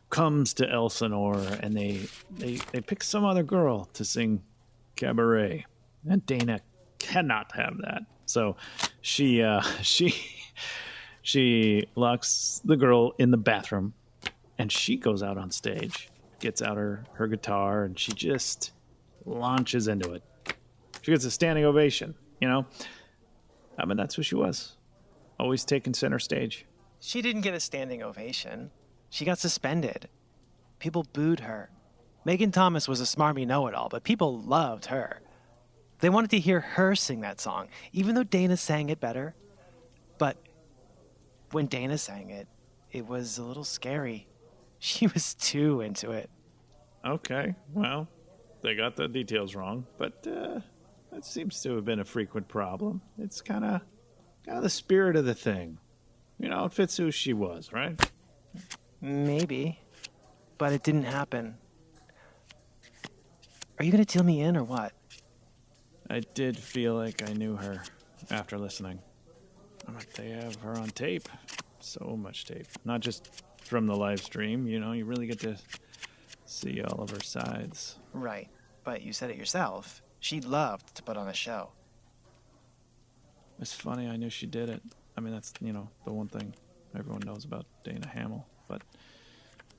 comes to Elsinore, and they pick some other girl to sing cabaret, and Dana cannot have that. So she locks the girl in the bathroom, and she goes out on stage, gets out her guitar, and she just launches into it. She gets a standing ovation, you know? I mean, that's who she was. Always taking center stage.
She didn't get a standing ovation. She got suspended. People booed her. Megan Thomas was a smarmy know-it-all, but people loved her. They wanted to hear her sing that song, even though Dana sang it better. But when Dana sang it, it was a little scary. She was too into it.
Okay, well, they got the details wrong, but that seems to have been a frequent problem. It's kind of the spirit of the thing. You know, it fits who she was, right?
Maybe, but it didn't happen. Are you going to deal me in or what?
I did feel like I knew her after listening. But they have her on tape. So much tape. Not just from the live stream, you know, you really get to see all of her sides.
Right, but you said it yourself. She loved to put on a show.
It's funny, I knew she did it. I mean, that's, you know, the one thing everyone knows about Dana Hamill. But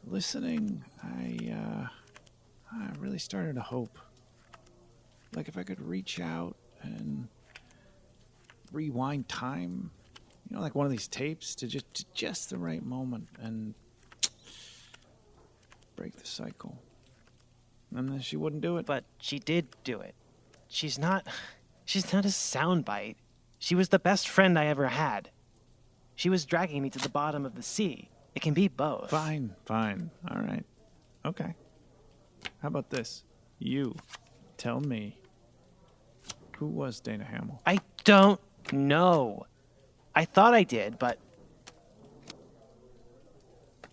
listening, I really started to hope. Like if I could reach out and rewind time, you know, like one of these tapes to just the right moment and break the cycle. And then she wouldn't do it.
But she did do it. She's not a soundbite. She was the best friend I ever had. She was dragging me to the bottom of the sea. It can be both.
Fine. All right. Okay. How about this? You tell me, who was Dana Hamill?
I don't know. I thought I did, but...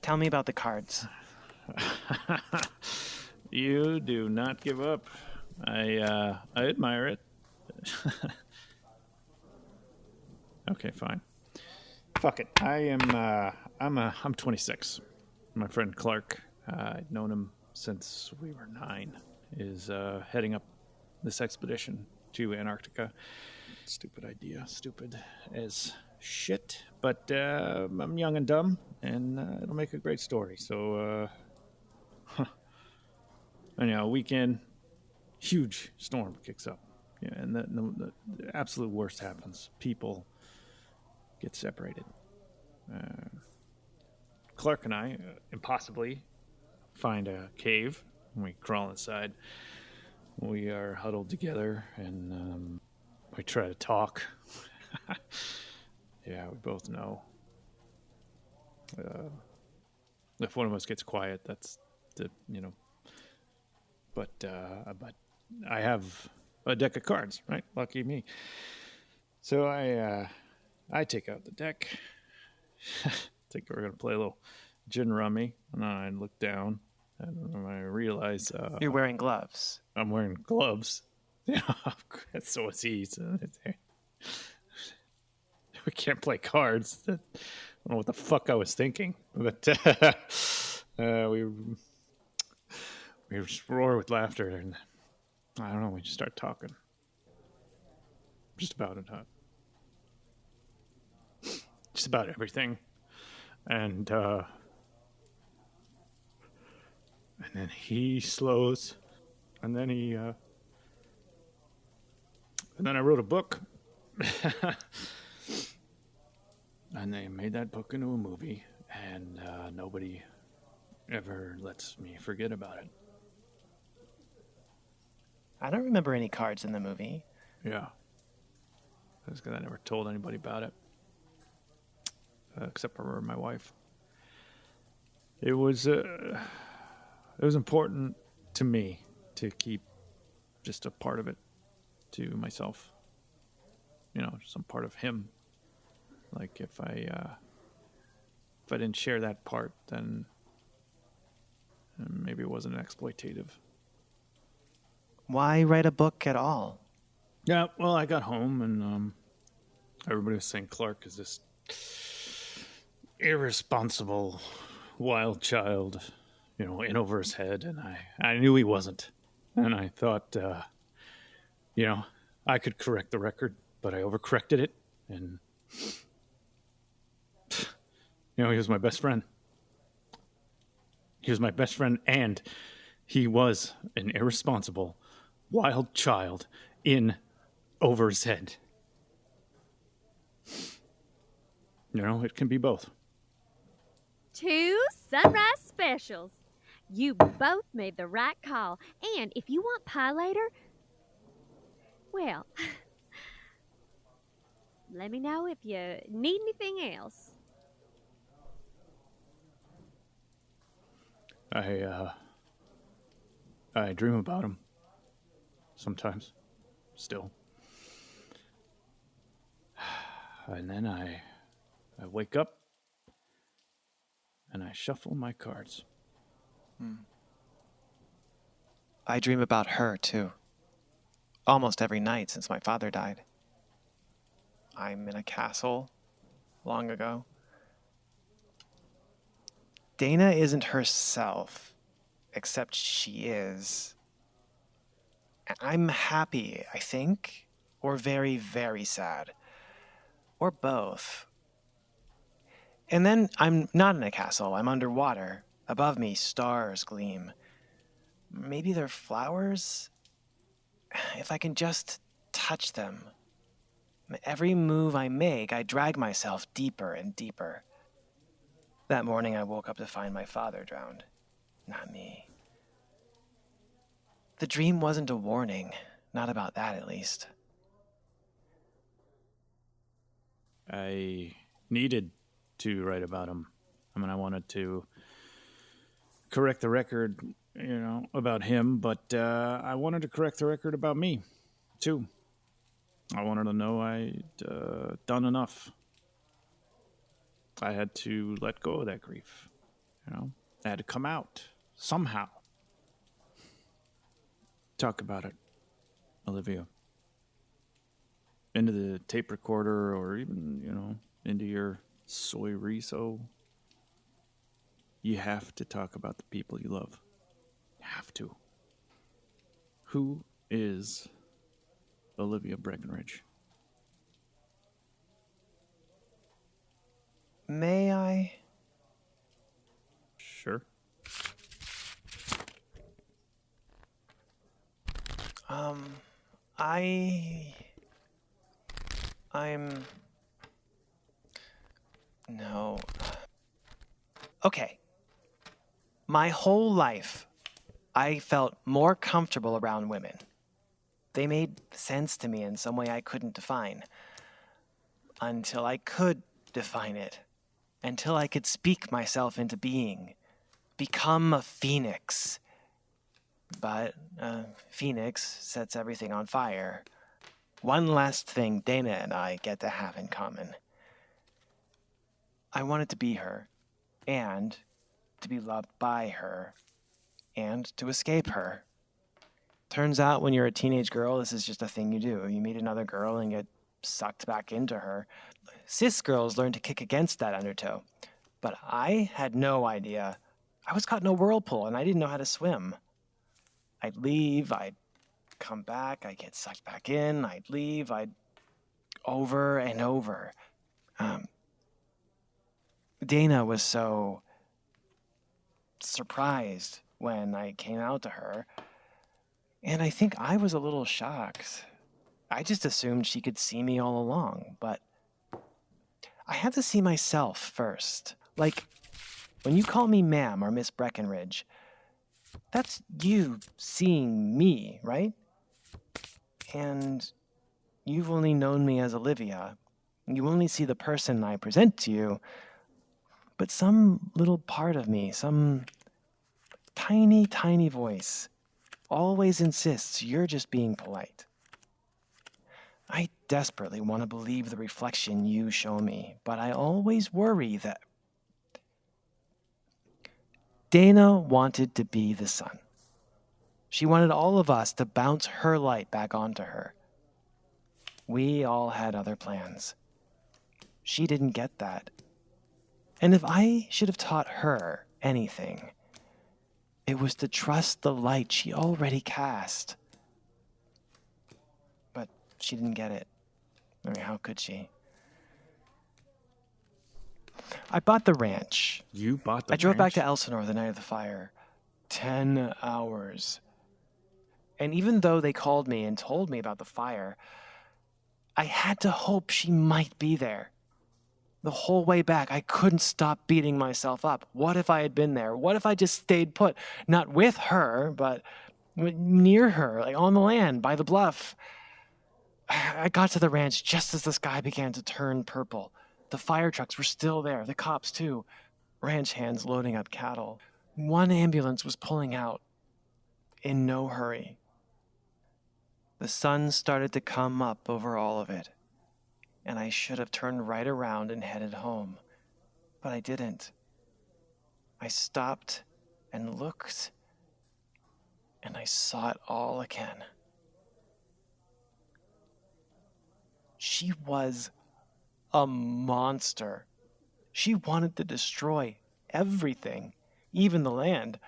Tell me about the cards.
You do not give up. I admire it. Okay, fine. Fuck it. I'm 26. My friend Clark, I'd known him since we were 9, is heading up this expedition to Antarctica. Stupid idea. Stupid as shit. But I'm young and dumb, and it'll make a great story. So, anyhow, weekend, huge storm kicks up. Yeah, and the absolute worst happens. People get separated. Clark and I, impossibly, find a cave, and we crawl inside. We are huddled together, and we try to talk. Yeah, we both know. If one of us gets quiet, that's the. But I have a deck of cards, right? Lucky me. So I take out the deck. Think we're gonna play a little gin rummy, and I look down, and I realize
You're wearing gloves.
I'm wearing gloves. So is he. So we can't play cards. I don't know what the fuck I was thinking, but we just roar with laughter, and I don't know. We just start talking, just about it, just about everything, and then he slows, and then and then I wrote a book. And they made that book into a movie, and nobody ever lets me forget about it.
I don't remember any cards in the movie.
Yeah. That's because I never told anybody about it. Except for my wife. It was important to me to keep just a part of it to myself. Some part of him. Like if I didn't share that part, then maybe it wasn't exploitative.
Why write a book at all?
Yeah, well, I got home and everybody was saying Clark is this irresponsible, wild child, in over his head, and I knew he wasn't. And I thought, I could correct the record, but I overcorrected it, and he was my best friend. He was my best friend, and he was an irresponsible, wild child in over his head. It can be both.
2 sunrise specials. You both made the right call. And if you want pie later, well, let me know if you need anything else.
I dream about him. Sometimes. Still. And then I wake up and I shuffle my cards.
I dream about her, too. Almost every night since my father died. I'm in a castle long ago. Dana isn't herself, except she is. I'm happy, I think, or very, very sad, or both. And then I'm not in a castle, I'm underwater. Above me, stars gleam. Maybe they're flowers? If I can just touch them. Every move I make, I drag myself deeper and deeper. That morning I woke up to find my father drowned, not me. The dream wasn't a warning, not about that at least.
I needed to write about him. I wanted to correct the record, about him, but I wanted to correct the record about me, too. I wanted to know I'd done enough. I had to let go of that grief, I had to come out, somehow. Talk about it, Olivia. Into the tape recorder, or even, into your soy riso. You have to talk about the people you love. You have to. Who is Olivia Breckenridge?
May I?
Sure.
No. Okay. My whole life, I felt more comfortable around women. They made sense to me in some way I couldn't define. Until I could define it. Until I could speak myself into being. Become a phoenix. But a phoenix sets everything on fire. One last thing Dana and I get to have in common. I wanted to be her, and to be loved by her, and to escape her. Turns out when you're a teenage girl, this is just a thing you do. You meet another girl and get sucked back into her. Cis girls learn to kick against that undertow. But I had no idea. I was caught in a whirlpool, and I didn't know how to swim. I'd leave, I'd come back, I'd get sucked back in, I'd leave, over and over. Dana was so surprised when I came out to her, and I think I was a little shocked. I just assumed she could see me all along, but I had to see myself first. Like, when you call me ma'am or Miss Breckenridge, that's you seeing me, right? And you've only known me as Olivia. You only see the person I present to you, but some little part of me, some tiny, tiny voice always insists you're just being polite. I desperately want to believe the reflection you show me, but I always worry that Dana wanted to be the sun. She wanted all of us to bounce her light back onto her. We all had other plans. She didn't get that. And if I should have taught her anything, it was to trust the light she already cast. But she didn't get it. I mean, how could she? I bought the ranch.
You bought the
I drove back
ranch?
to Elsinore the night of the fire. 10 hours. And even though they called me and told me about the fire, I had to hope she might be there. The whole way back, I couldn't stop beating myself up. What if I had been there? What if I just stayed put? Not with her, but near her, like on the land, by the bluff. I got to the ranch just as the sky began to turn purple. The fire trucks were still there, the cops too. Ranch hands loading up cattle. One ambulance was pulling out. In no hurry. The sun started to come up over all of it, and I should have turned right around and headed home. But I didn't. I stopped and looked, and I saw it all again. She was a monster. She wanted to destroy everything, even the land.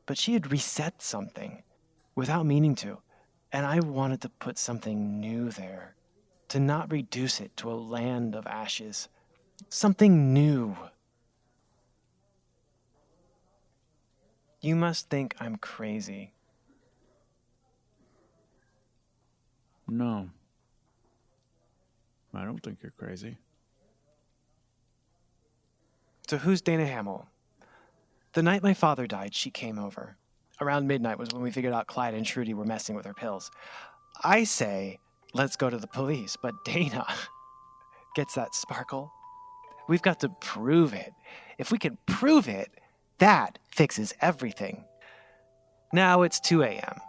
But she had reset something without meaning to, and I wanted to put something new there, to not reduce it to a land of ashes. Something new. You must think I'm crazy.
No. I don't think you're crazy.
So who's Dana Hamill? The night my father died, she came over. Around midnight was when we figured out Clyde and Trudy were messing with her pills. I say, let's go to the police, but Dana gets that sparkle. We've got to prove it. If we can prove it, that fixes everything. Now it's 2 a.m.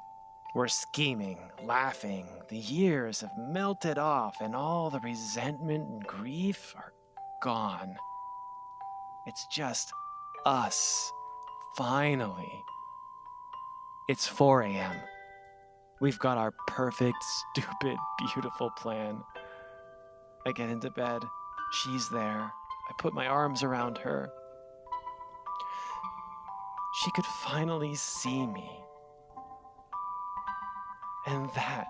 We're scheming, laughing. The years have melted off, and all the resentment and grief are gone. It's just us, finally. It's 4 a.m. We've got our perfect, stupid, beautiful plan. I get into bed. She's there. I put my arms around her. She could finally see me. And that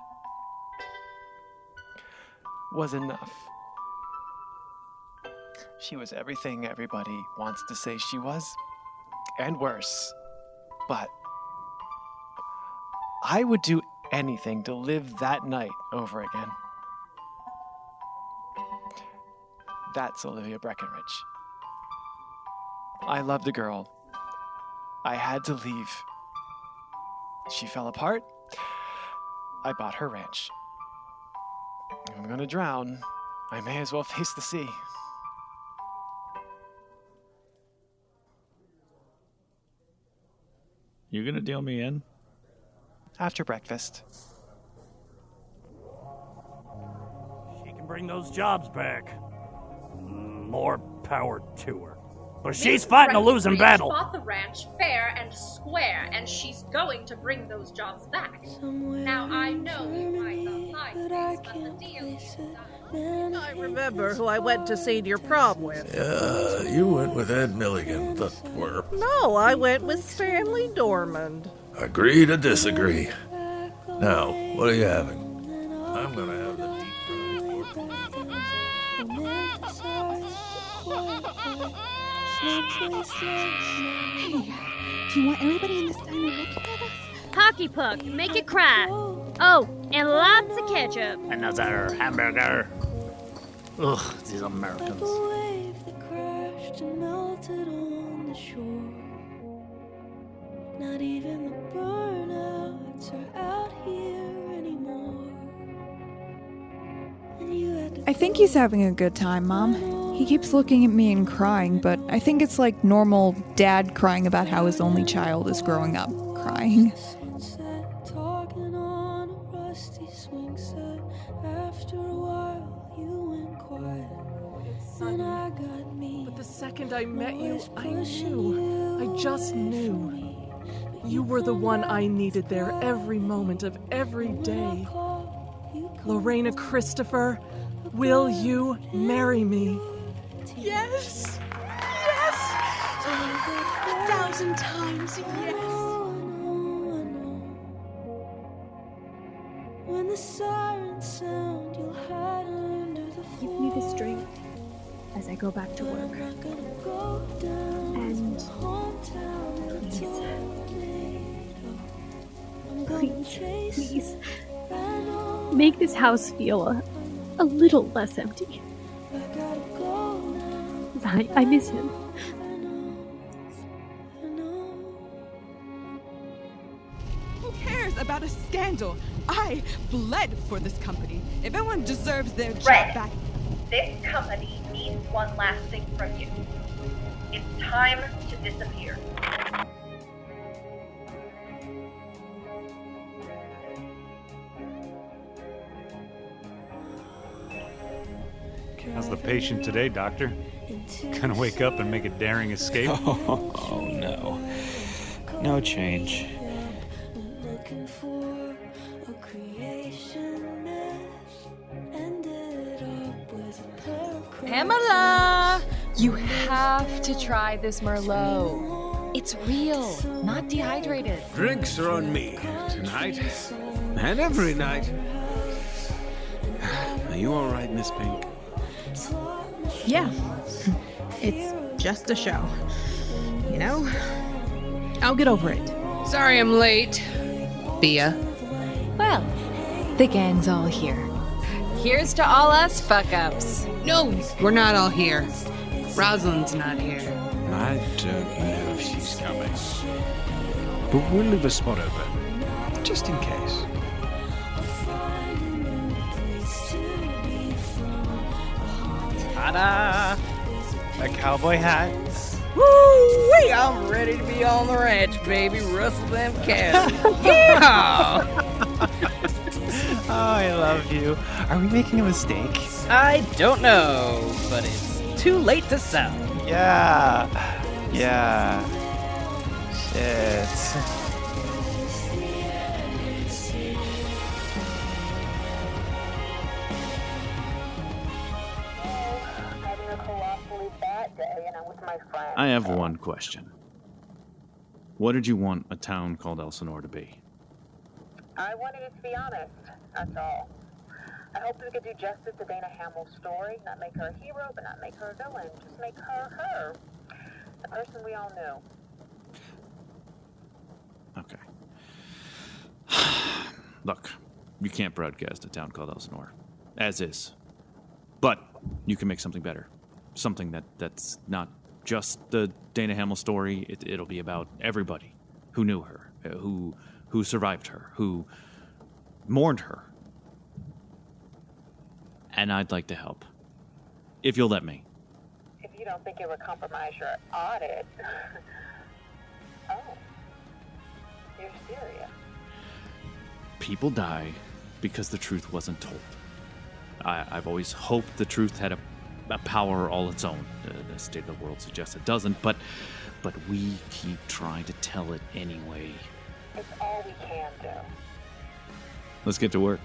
was enough. She was everything everybody wants to say she was, and worse. But I would do anything to live that night over again. That's Olivia Breckenridge. I loved a girl. I had to leave. She fell apart. I bought her ranch. If I'm gonna drown, I may as well face the sea.
You gonna deal me in?
After breakfast.
She can bring those jobs back. More power to her. But she's fighting a losing battle.
She bought the ranch fair and square, and she's going to bring those jobs back. Now, I know you might not like this, but the deal is done.
I remember who I went to senior prom with.
You went with Ed Milligan, the twerp.
No, I went with Stanley Dormand.
Agree to disagree. Now, what are you having? I'm gonna have the deep
Hey, do you want everybody in this diner looking at us?
Hockey puck, make it cry. Oh, and lots of ketchup.
Another hamburger. Ugh, these Americans.
Not even the burnouts are out here anymore.
I think he's having a good time, Mom. He keeps looking at me and crying, but I think it's like normal dad crying about how his only child is growing up crying.
Talking on a rusty swing set. After a while, you went quiet. And I got me.
But the second I met you, I knew. I just knew. You were the one I needed there every moment of every day. Lorena Christopher, will you marry me?
Yes! Yes! 1,000 times yes!
When the sirens sound, you'll hide under the floor.
Give me this drink as I go back to work. And please, make this house feel a little less empty. I miss him.
Who cares about a scandal? I bled for this company. If anyone deserves their job
Red,
back...
this company needs one last thing from you. It's time to disappear.
How's the patient today, Doctor? Gonna wake up and make a daring escape?
Oh no. No change.
looking for a creation mess. Ended up with a pair of
Pamela! You have to try this Merlot. It's real, not dehydrated.
Drinks are on me tonight and every night. Are you all right, Miss Pink?
Yeah. It's just a show. You know? I'll get over it.
Sorry I'm late. Thea.
Well, the gang's all here. Here's to all us fuck-ups.
No, we're not all here. Rosalind's not here.
I don't know if she's coming. But we'll leave a spot open, just in case.
Ta-da! A cowboy hat.
Woo-wee! I'm ready to be on the ranch, baby. Rustle them cows. Yeah!
Oh, I love you. Are we making a mistake?
I don't know, but it's too late to sell.
Yeah. Yeah. Shit.
I have one question. What did you want a town called Elsinore to be?
I wanted it to be honest, that's all. I hoped we could do justice to Dana Hamill's story, not make her a hero, but not make her a villain. Just make her her. The person we all knew.
Okay. Look, you can't broadcast a town called Elsinore. As is. But you can make something better. Something that's not just the Dana Hamill story. It'll be about everybody who knew her, who survived her, who
mourned her. And I'd like to help. If you'll let me.
If you don't think it would compromise your audit. Oh. You're serious?
People die because the truth wasn't told. I've always hoped the truth had a power all its own. The state of the world suggests it doesn't, but we keep trying to tell it anyway.
It's all we can do.
Let's get to work.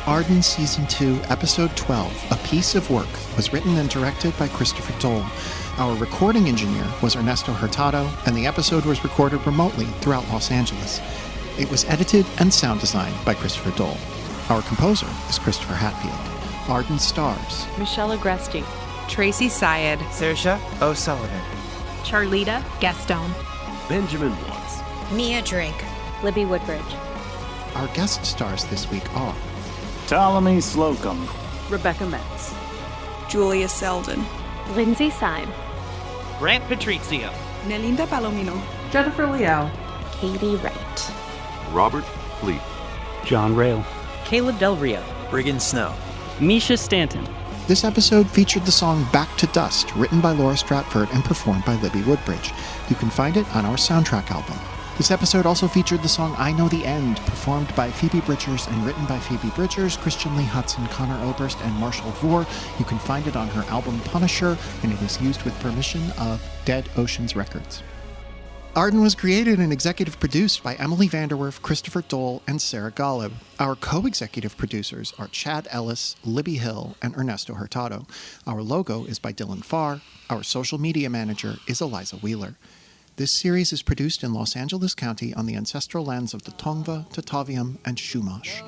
Arden Season 2, Episode 12, A Piece of Work, was written and directed by Christopher Dole. Our recording engineer was Ernesto Hurtado, and the episode was recorded remotely throughout Los Angeles. It was edited and sound designed by Christopher Dole. Our composer is Christopher Hatfield. Arden stars
Michelle Agresti, Tracy Syed,
Saoirse O'Sullivan,
Charlita Gaston,
Benjamin Watts,
Mia Drake, Libby Woodbridge.
Our guest stars this week are
Ptolemy Slocum,
Rebecca Metz,
Julia Selden,
Lindsay Syme,
Grant Patrizio,
Nelinda Palomino,
Jennifer Liao,
Katie Wright,
Robert Fleet,
John Rail,
Caleb Del Rio,
Brigham Snow,
Misha Stanton.
This episode featured the song Back to Dust, written by Laura Stratford and performed by Libby Woodbridge. You can find it on our soundtrack album. This episode also featured the song I Know the End, performed by Phoebe Bridgers and written by Phoebe Bridgers, Christian Lee Hudson, Connor Oberst, and Marshall Vore. You can find it on her album Punisher, and it is used with permission of Dead Oceans Records. Arden was created and executive produced by Emily Vanderwerf, Christopher Dole, and Sarah Golub. Our co-executive producers are Chad Ellis, Libby Hill, and Ernesto Hurtado. Our logo is by Dylan Farr. Our social media manager is Eliza Wheeler. This series is produced in Los Angeles County on the ancestral lands of the Tongva, Tataviam, and Chumash.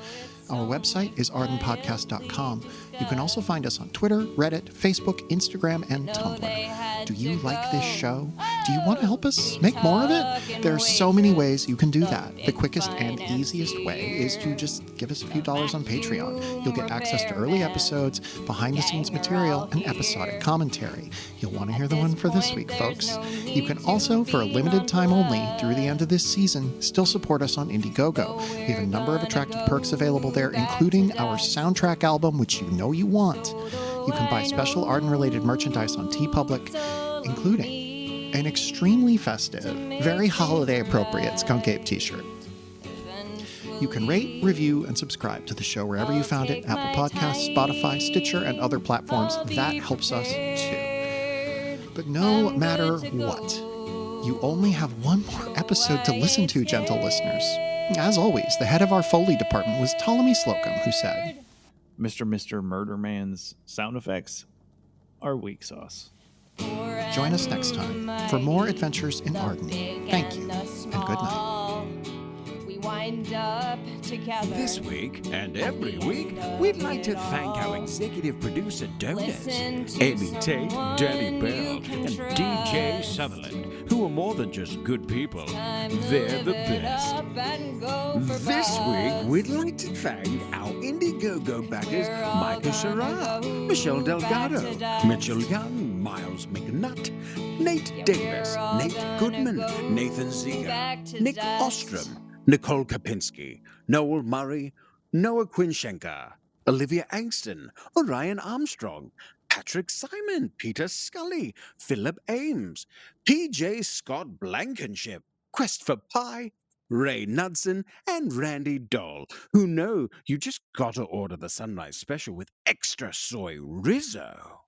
Our website is ardenpodcast.com. You can also find us on Twitter, Reddit, Facebook, Instagram, and Tumblr. Do you like this show? Do you want to help us make more of it? There are so many ways you can do that. The quickest and easiest way is to just give us a few dollars on Patreon. You'll get access to early episodes, behind-the-scenes material, and episodic commentary. You'll want to hear the one for this week, folks. You can also, for a limited time only, through the end of this season, still support us on Indiegogo. We have a number of attractive perks available there, including our soundtrack album, which you know you want. You can buy special Arden-related merchandise on TeePublic, including an extremely festive, very holiday-appropriate Skunk Ape t-shirt. You can rate, review, and subscribe to the show wherever you found it, Apple Podcasts, Spotify, Stitcher, and other platforms. That helps us too. But no matter what, you only have one more episode to listen to, gentle listeners. As always, the head of our Foley department was Ptolemy Slocum, who said,
Mr. Murder Man's sound effects are weak sauce.
Join us next time for more adventures in Arden. Thank you, and good night.
Wind up together.
This week and every week, we'd like to thank our executive producer donors, Amy Tate, Danny Bell, and DJ Sutherland, who are more than just good people. They're the best. This week, we'd like to thank our Indiegogo backers, Micah Serra, Michelle Delgado, Mitchell Young, Miles McNutt, Nate Davis, Nate Goodman, Nathan Ziegler, Nick Ostrom, Nicole Kapinski, Noel Murray, Noah Quinshenka, Olivia Angston, Orion Armstrong, Patrick Simon, Peter Scully, Philip Ames, PJ Scott Blankenship, Quest for Pie, Ray Knudsen, and Randy Doll, who know you just gotta order the Sunrise Special with extra soy Rizzo.